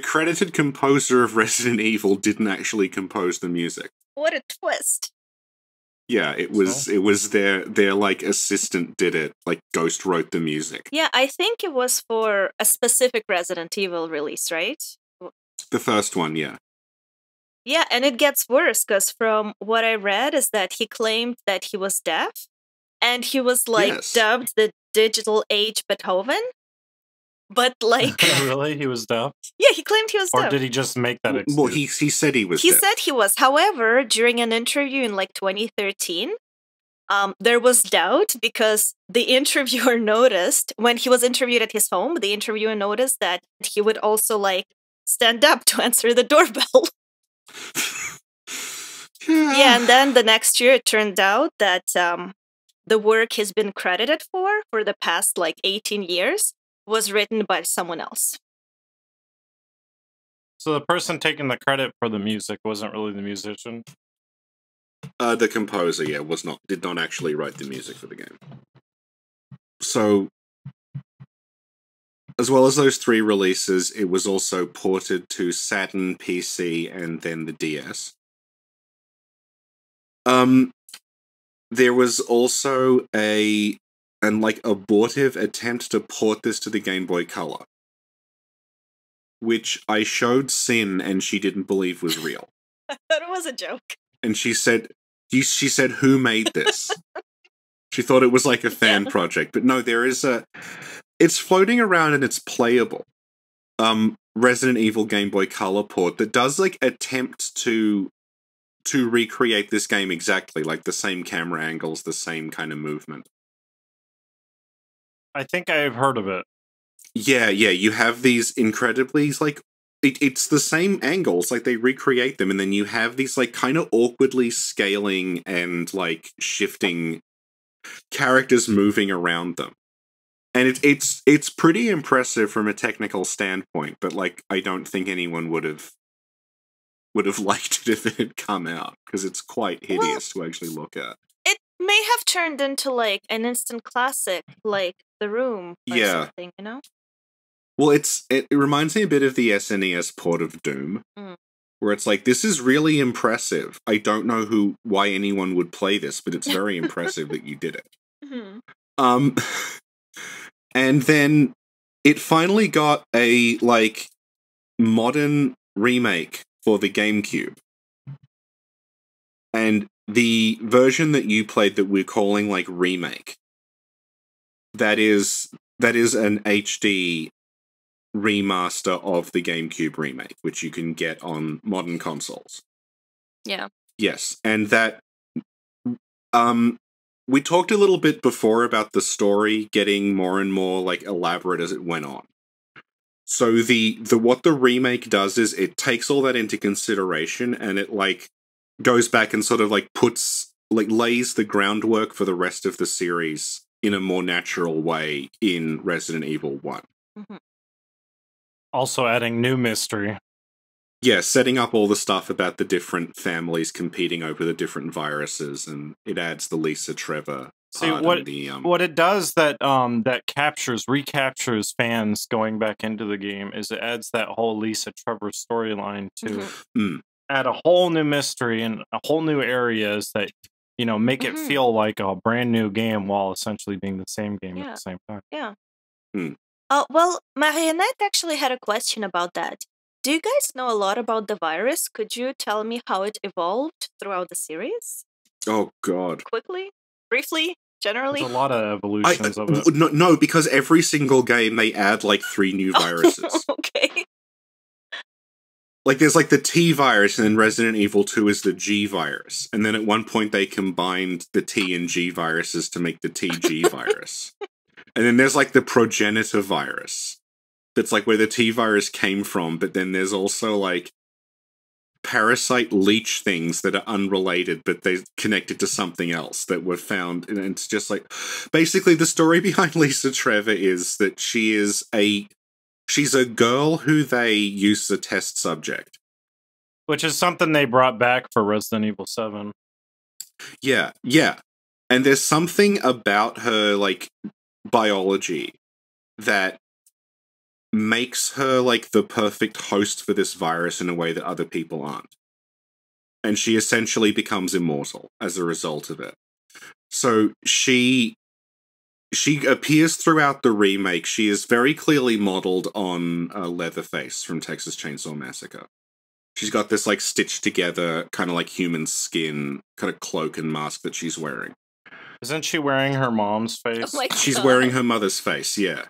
credited composer of Resident Evil didn't actually compose the music. What a twist. Yeah, it was their like assistant did it, like ghost wrote the music. Yeah, I think it was for a specific Resident Evil release, right? The first one, yeah. Yeah, and it gets worse because from what I read is that he claimed that he was deaf and he was like dubbed the digital age Beethoven. But like really? He was deaf? Yeah, he claimed he was deaf. Or did he just make that excuse? Well, he said he was deaf. He said he was. However, during an interview in like 2013, there was doubt because the interviewer noticed, when he was interviewed at his home, the interviewer noticed that he would also like stand up to answer the doorbell. Yeah, and then the next year it turned out that the work he's been credited for the past like 18 years was written by someone else. So the person taking the credit for the music wasn't really the musician? The composer, yeah, did not actually write the music for the game. So, as well as those 3 releases, it was also ported to Saturn, PC, and then the DS. There was also an abortive attempt to port this to the Game Boy Color, which I showed Sin and she didn't believe was real. I thought it was a joke. And she said, who made this? She thought it was like a fan project, but no, there is it's floating around and it's playable. Resident Evil Game Boy Color port that does like attempt to recreate this game exactly, like the same camera angles, the same kind of movement. I think I've heard of it. Yeah, you have these incredibly, like, it's the same angles, like, they recreate them, and then you have these, like, kind of awkwardly scaling and, like, shifting characters moving around them. And it's pretty impressive from a technical standpoint, but, like, I don't think anyone would have liked it if it had come out, because it's quite hideous to actually look at. It may have turned into, like, an instant classic, like The Room or something, you know? Well, it reminds me a bit of the SNES port of Doom, where it's like, this is really impressive. I don't know why anyone would play this, but it's very impressive that you did it. And then it finally got a, like, modern remake for the GameCube. And the version that you played that we're calling, like, remake, that is an HD remaster of the GameCube remake, which you can get on modern consoles. Yeah. Yes, and that we talked a little bit before about the story getting more and more, like, elaborate as it went on. So the what the remake does is it takes all that into consideration, and it, like, goes back and sort of, like, lays the groundwork for the rest of the series in a more natural way in Resident Evil 1. Also adding new mystery. Yeah, setting up all the stuff about the different families competing over the different viruses, and it adds the Lisa Trevor. See, what it does that recaptures fans going back into the game is it adds that whole Lisa Trevor storyline to add a whole new mystery and a whole new areas that, you know, make it feel like a brand new game while essentially being the same game at the same time. Yeah. Well, Marionette actually had a question about that. Do you guys know a lot about the virus? Could you tell me how it evolved throughout the series? Oh, God. Quickly? Briefly? Generally? There's a lot of evolutions of it. No, because every single game they add, like, 3 new viruses. Okay. Like, there's, like, the T virus, and then Resident Evil 2 is the G virus. And then at one point they combined the T and G viruses to make the TG virus. And then there's, like, the progenitor virus. That's, like, where the T virus came from, but then there's also, like, parasite leech things that are unrelated, but they're connected to something else that were found. And it's just, like, basically the story behind Lisa Trevor is that she's a girl who they use as a test subject. Which is something they brought back for Resident Evil 7. Yeah. And there's something about her, like, biology that makes her, like, the perfect host for this virus in a way that other people aren't. And she essentially becomes immortal as a result of it. So she appears throughout the remake. She is very clearly modeled on Leatherface from Texas Chainsaw Massacre. She's got this, like, stitched together kind of like human skin kind of cloak and mask that she's wearing. Isn't she wearing her mom's face? Oh my God. She's wearing her mother's face, yeah.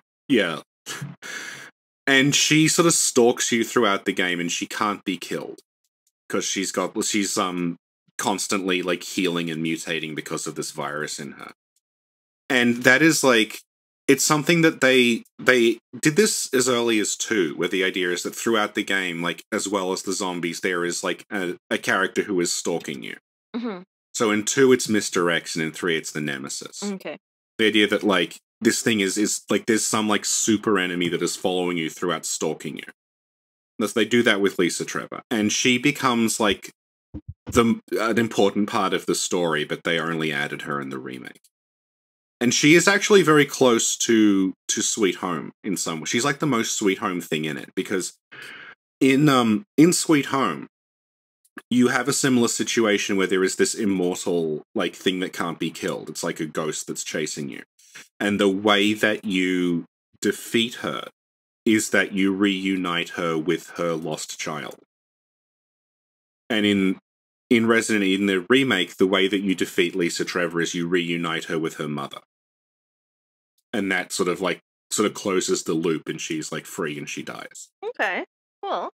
And she sort of stalks you throughout the game, and she can't be killed. Because she's constantly, like, healing and mutating because of this virus in her. And that is, like, it's something that they did this as early as 2, where the idea is that throughout the game, like, as well as the zombies, there is, like, a character who is stalking you. So in 2, it's Mr. X, and in 3, it's the Nemesis. Okay. The idea that, like, this thing is like, there's some, like, super enemy that is following you throughout stalking you. Thus, they do that with Lisa Trevor. And she becomes, like, an important part of the story, but they only added her in the remake. And she is actually very close to Sweet Home in some way. She's, like, the most Sweet Home thing in it, because in Sweet Home, you have a similar situation where there is this immortal, like, thing that can't be killed. It's like a ghost that's chasing you. And the way that you defeat her is that you reunite her with her lost child. And in Resident Evil, in the remake, the way that you defeat Lisa Trevor is you reunite her with her mother. And that sort of closes the loop, and she's, like, free and she dies. Okay, cool.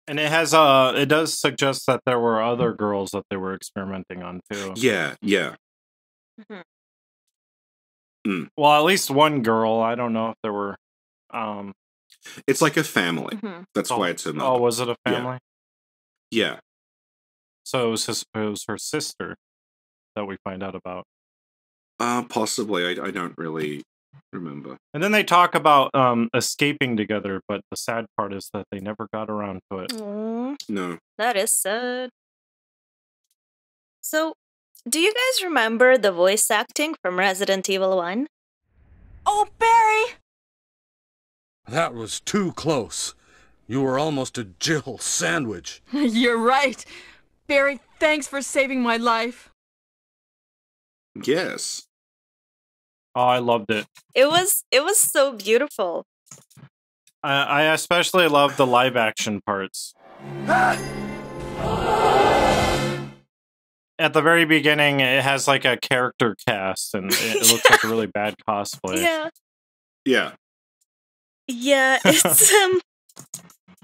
And it does suggest that there were other girls that they were experimenting on too. Yeah. Well, at least one girl. I don't know if there were. It's like a family. That's why it's a mother. Oh, was it a family? Yeah. So it was her sister that we find out about. Possibly. I don't really remember. And then they talk about escaping together, but the sad part is that they never got around to it. Aww, No. that is sad. So, do you guys remember the voice acting from Resident Evil 1? Oh, Barry! That was too close. You were almost a Jill sandwich. You're right. Barry, thanks for saving my life. Yes. Oh, I loved it. It was so beautiful. I especially loved the live action parts. At the very beginning, it has like a character cast, and it looks like a really bad cosplay. Yeah. Yeah. Yeah, it's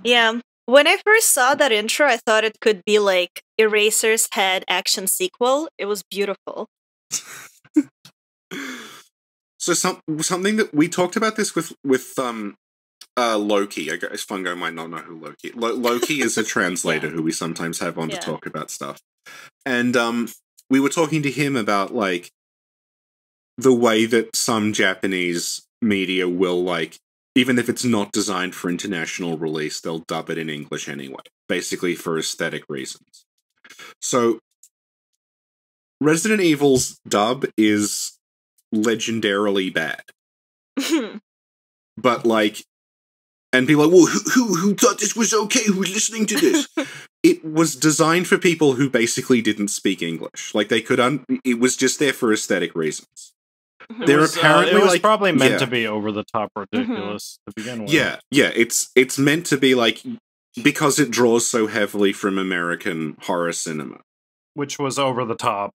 yeah. When I first saw that intro, I thought it could be like Eraser's Head action sequel. It was beautiful. So something that we talked about this with Loki. I guess Fungo might not know who Loki. Loki is a translator who we sometimes have on to talk about stuff. And we were talking to him about like the way that some Japanese media will like, even if it's not designed for international release, they'll dub it in English anyway, basically for aesthetic reasons. So Resident Evil's dub is legendarily bad. But like, and people are like, well, who thought this was okay? Who was listening to this? It was designed for people who basically didn't speak English. Like they could, it was just there for aesthetic reasons. It was like, probably meant to be over the top ridiculous to begin with. Yeah, it's meant to be like, because it draws so heavily from American horror cinema, which was over the top.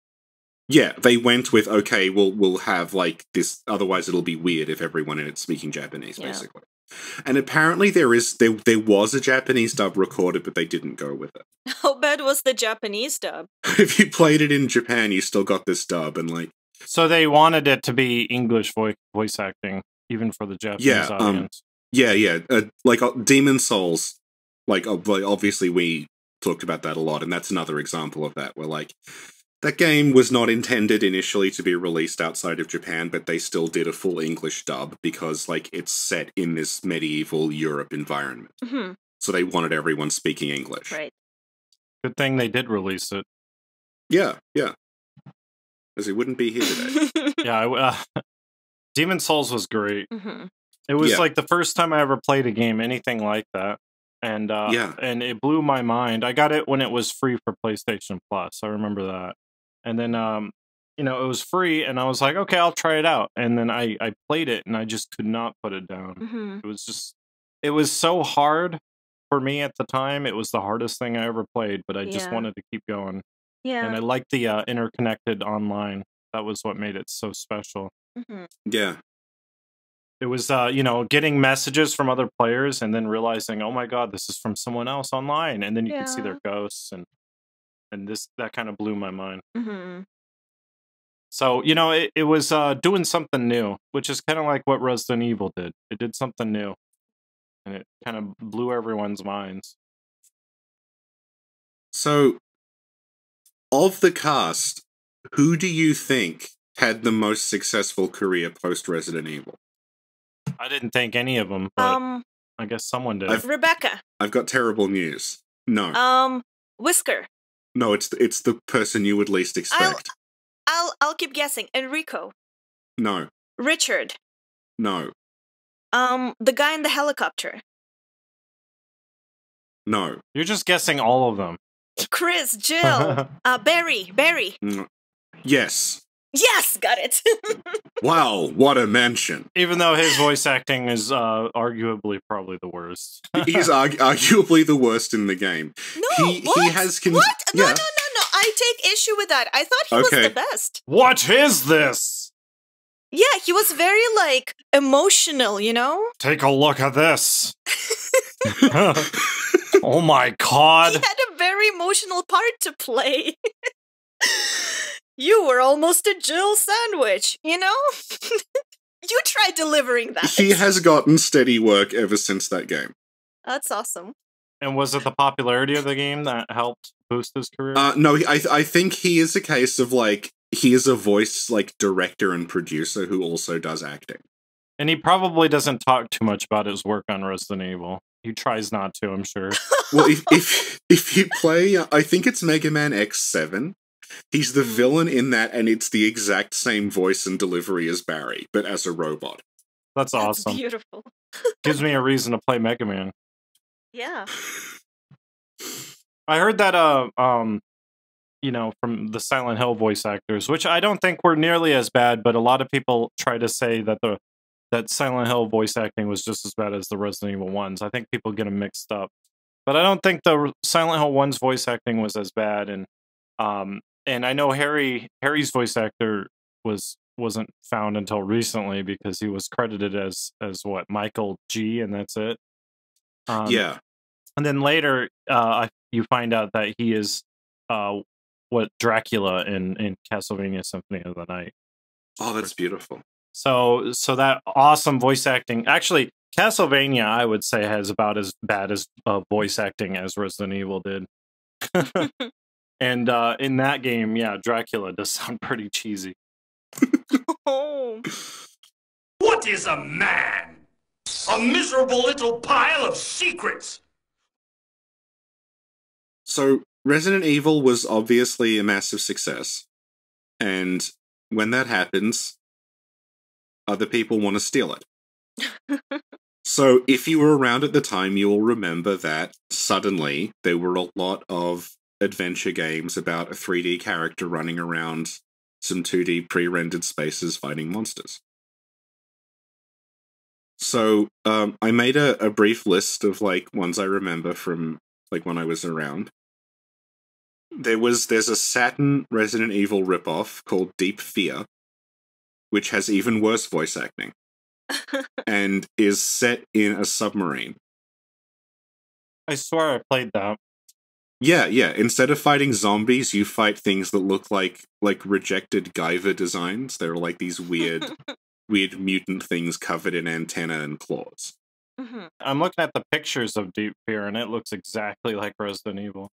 Yeah, they went with, okay, we'll have like this, otherwise it'll be weird if everyone in it's speaking Japanese, basically. And apparently there was a Japanese dub recorded, but they didn't go with it. How bad was the Japanese dub? If you played it in Japan, you still got this dub, and like. So they wanted it to be English voice acting, even for the Japanese audience. Like Demon Souls, like obviously we talked about that a lot, and that's another example of that, where like that game was not intended initially to be released outside of Japan, but they still did a full English dub because like it's set in this medieval Europe environment. So they wanted everyone speaking English. Right. Good thing they did release it. Yeah. Because he wouldn't be here today. Demon Souls was great. It was like the first time I ever played a game, anything like that. And and it blew my mind. I got it when it was free for PlayStation Plus. I remember that. And then, it was free, and I was like, okay, I'll try it out. And then I played it, and I just could not put it down. It was so hard for me at the time. It was the hardest thing I ever played, but I just wanted to keep going. Yeah. And I liked the interconnected online. That was what made it so special. Yeah. It was, getting messages from other players and then realizing, oh my god, this is from someone else online. And then you can see their ghosts, and that kind of blew my mind. So, it was doing something new, which is kind of like what Resident Evil did. It did something new, and it kind of blew everyone's minds. So, of the cast, who do you think had the most successful career post-Resident Evil? I didn't think any of them, but I guess someone did. Rebecca. I've got terrible news. No. Whisker. No, it's the person you would least expect. I'll keep guessing. Enrico. No. Richard. No. The guy in the helicopter. No. You're just guessing all of them. Chris, Jill, Barry. Yes. Yes, got it. Wow, what a mention. Even though his voice acting is arguably probably the worst. He's arguably the worst in the game. No, what? He has what? No, I take issue with that. I thought he was the best. What is this? Yeah, he was very, like, emotional, Take a look at this. Oh my god. He had a very emotional part to play. You were almost a Jill sandwich, you know? You tried delivering that. He has gotten steady work ever since that game. That's awesome. And was it the popularity of the game that helped boost his career? No, I think he is a case of, like, he is a voice, like, director and producer who also does acting. And he probably doesn't talk too much about his work on Resident Evil. He tries not to, I'm sure. Well, if you play, I think it's Mega Man X7, he's the villain in that, and it's the exact same voice and delivery as Barry, but as a robot. That's awesome. Beautiful. Gives me a reason to play Mega Man. Yeah. I heard that, you know, from the Silent Hill voice actors, which I don't think were nearly as bad, but a lot of people try to say that that Silent Hill voice acting was just as bad as the Resident Evil ones. I think people get them mixed up. But I don't think the Silent Hill 1's voice acting was as bad, and I know Harry's voice actor wasn't found until recently because he was credited as what, Michael G, and that's it. Yeah. And then later, you find out that he is what Dracula in Castlevania Symphony of the Night. Oh, that's beautiful. So that awesome voice acting. Actually, Castlevania, I would say, has about as bad as voice acting as Resident Evil did. And in that game, yeah, Dracula does sound pretty cheesy. Oh. What is a man? A miserable little pile of secrets! So, Resident Evil was obviously a massive success. And when that happens, other people want to steal it. So, if you were around at the time, you'll remember that suddenly there were a lot of adventure games about a 3D character running around some 2D pre-rendered spaces fighting monsters. So, I made a brief list of, like, ones I remember from, like, when I was around. There's a Saturn Resident Evil ripoff called Deep Fear, which has even worse voice acting, and is set in a submarine. I swear I played that. Yeah. Instead of fighting zombies, you fight things that look like rejected Guyver designs. They're like these weird mutant things covered in antenna and claws. Mm-hmm. I'm looking at the pictures of Deep Fear, and it looks exactly like Resident Evil.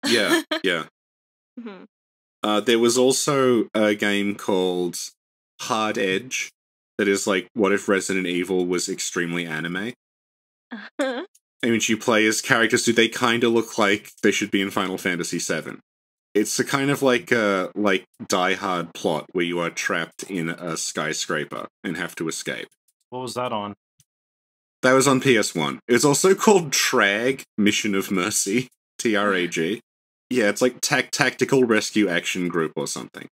Yeah. Mm-hmm. There was also a game called Hard Edge that is like, what if Resident Evil was extremely anime? In which you play as characters who they kind of look like they should be in Final Fantasy VII. It's a kind of like Die Hard plot where you are trapped in a skyscraper and have to escape. What was that on? That was on PS1. It was also called Trag, Mission of Mercy, TRAG. Yeah, it's like Tactical Rescue Action Group or something.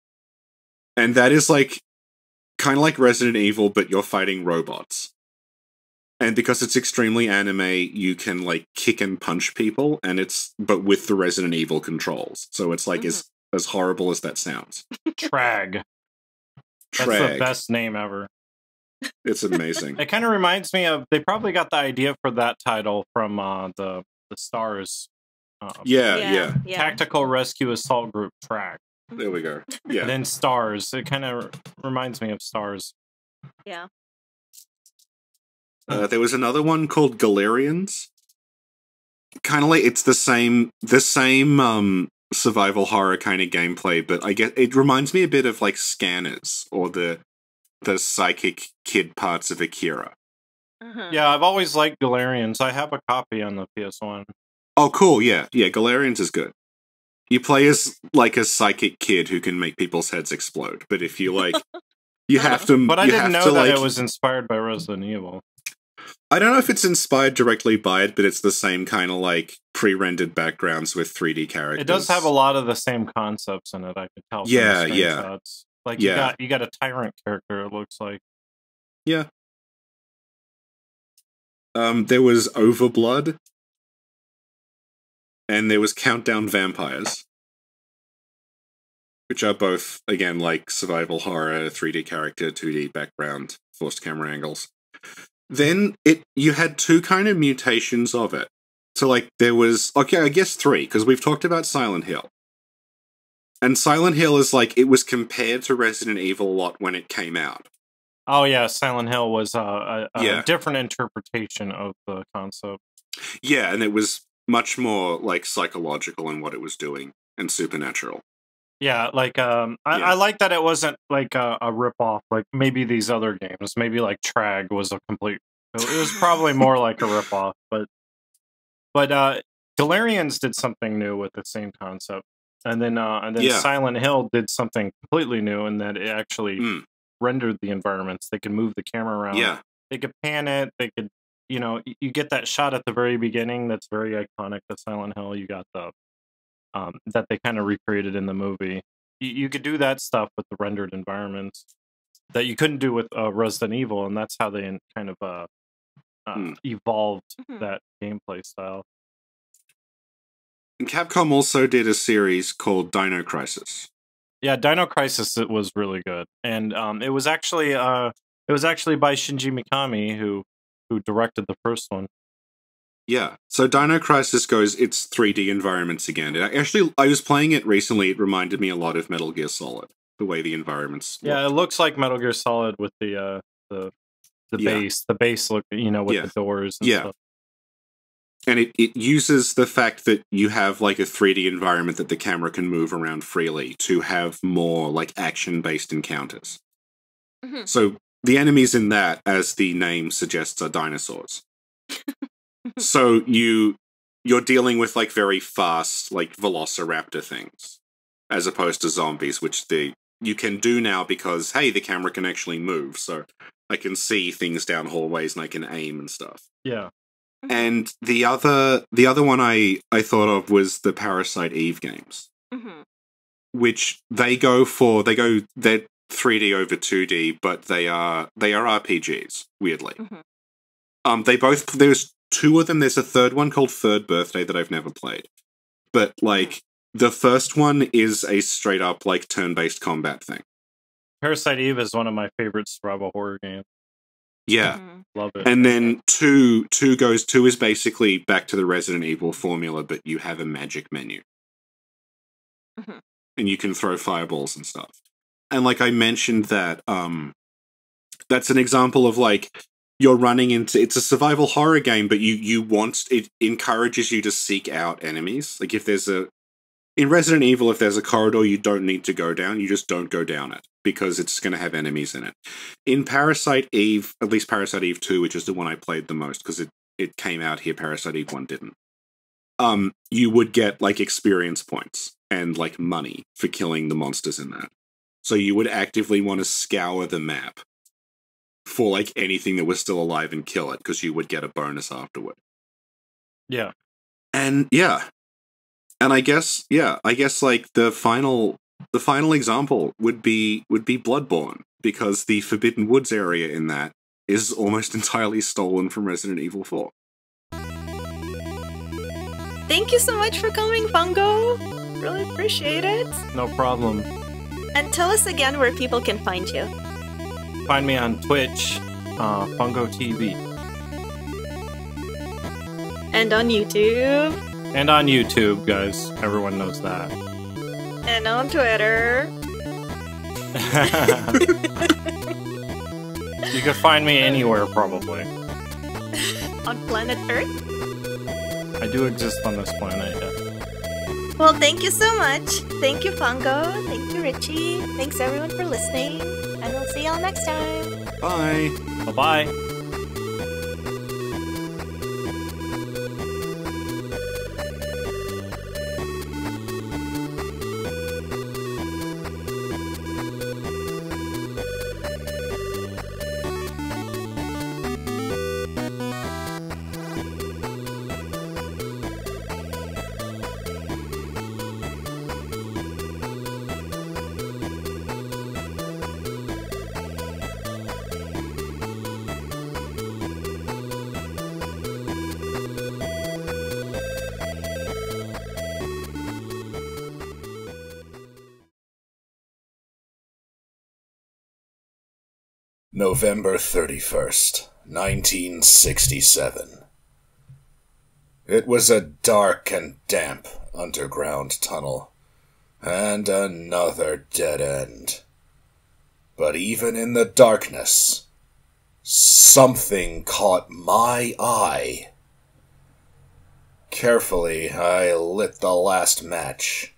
And that is like, kind of like Resident Evil, but you're fighting robots. And because it's extremely anime, you can, like, kick and punch people, but with the Resident Evil controls. So it's, like, as horrible as that sounds. Trag. That's the best name ever. It's amazing. It kind of reminds me of, they probably got the idea for that title from the Stars. Yeah. Tactical Rescue Assault Group Trag. There we go. Yeah. And then Stars. It kind of reminds me of Stars. Yeah. There was another one called Galerians. Kind of like, it's the same survival horror kind of gameplay, but I guess it reminds me a bit of like Scanners or the psychic kid parts of Akira. Yeah, I've always liked Galerians. I have a copy on the PS1. Oh, cool. Yeah. Galerians is good. You play as like a psychic kid who can make people's heads explode, but if you like, you have to. But I didn't know that like, it was inspired by Resident Evil. I don't know if it's inspired directly by it, but it's the same kind of like pre-rendered backgrounds with 3D characters. It does have a lot of the same concepts in it. I could tell. From the screenshots. Like you got a tyrant character. It looks like. Yeah. There was Overblood, and there was Countdown Vampires, which are both again like survival horror, 3D character, 2D background, forced camera angles. Then you had two kind of mutations of it. So like there was, okay, I guess three, because we've talked about Silent Hill. And Silent Hill is like, it was compared to Resident Evil a lot when it came out. Oh yeah, Silent Hill was a Yeah. different interpretation of the concept. Yeah, and it was much more like psychological in what it was doing and supernatural. Yeah, like I like that it wasn't like a rip-off like maybe these other games. Maybe like Trag was a complete. It was probably more like a rip-off, but Galarians did something new with the same concept, and then Silent Hill did something completely new in that it actually rendered the environments. They could move the camera around. Yeah. They could pan it. They could, you get that shot at the very beginning that's very iconic to Silent Hill. You got the that they kind of recreated in the movie. You could do that stuff with the rendered environments that you couldn't do with Resident Evil, and that's how they kind of evolved that gameplay style. And Capcom also did a series called Dino Crisis. Yeah, Dino Crisis, it was really good, and it was actually by Shinji Mikami who directed the first one. Yeah, so Dino Crisis it's 3D environments again. I was playing it recently. It reminded me a lot of Metal Gear Solid, the way the environments looked. Yeah, it looks like Metal Gear Solid with the base. The base look, with the doors and stuff. And it uses the fact that you have like a 3D environment that the camera can move around freely to have more like action-based encounters. Mm-hmm. So the enemies in that, as the name suggests, are dinosaurs. So you're dealing with like very fast like velociraptor things, as opposed to zombies, which you can do now because hey, the camera can actually move, so I can see things down hallways and I can aim and stuff. Yeah. And the other one I thought of was the Parasite Eve games, which they're 3D over 2D, but they are RPGs. Weirdly, there's two of them. There's a third one called Third Birthday that I've never played, but like the first one is a straight up like turn-based combat thing. Parasite Eve is one of my favorite survival horror games. Yeah. Love it. And then two is basically back to the Resident Evil formula, but you have a magic menu. And you can throw fireballs and stuff. And like I mentioned that, that's an example of like, you're running into, it's a survival horror game, but it encourages you to seek out enemies. Like in Resident Evil, if there's a corridor you don't need to go down, you just don't go down it, because it's going to have enemies in it. In Parasite Eve, at least Parasite Eve 2, which is the one I played the most, because it came out here, Parasite Eve 1 didn't. You would get, like, experience points and, like, money for killing the monsters in that. So you would actively want to scour the map for, like, anything that was still alive and kill it, because you would get a bonus afterward. Yeah. And, yeah. And I guess, like, the final example would be Bloodborne, because the Forbidden Woods area in that is almost entirely stolen from Resident Evil 4. Thank you so much for coming, Fungo. Really appreciate it. No problem. And tell us again where people can find you. Find me on Twitch, Fungo TV. And on YouTube. And on YouTube, guys. Everyone knows that. And on Twitter. You can find me anywhere, probably. On planet Earth? I do exist on this planet, yeah. Well, thank you so much. Thank you, Fungo. Thank you, Richie. Thanks, everyone, for listening. And we'll see y'all next time. Bye. Bye-bye. November 31st, 1967. It was a dark and damp underground tunnel And another dead end. But even in the darkness, something caught my eye. Carefully, I lit the last match.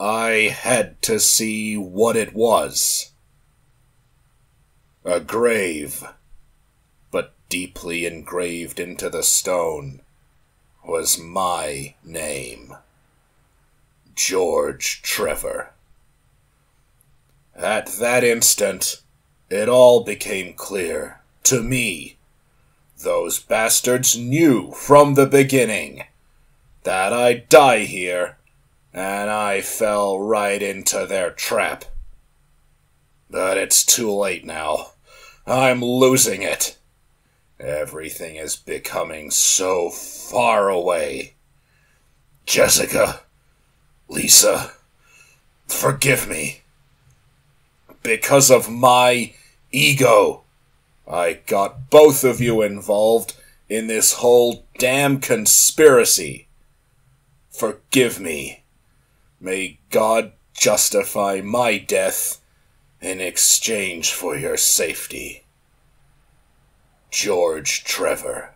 I had to see what it was. A grave, but deeply engraved into the stone was my name. George Trevor. At that instant, it all became clear to me. Those bastards knew from the beginning that I'd die here, and I fell right into their trap. But it's too late now. I'm losing it. Everything is becoming so far away. Jessica, Lisa, forgive me. Because of my ego, I got both of you involved in this whole damn conspiracy. Forgive me. May God justify my death in exchange for your safety. George Trevor.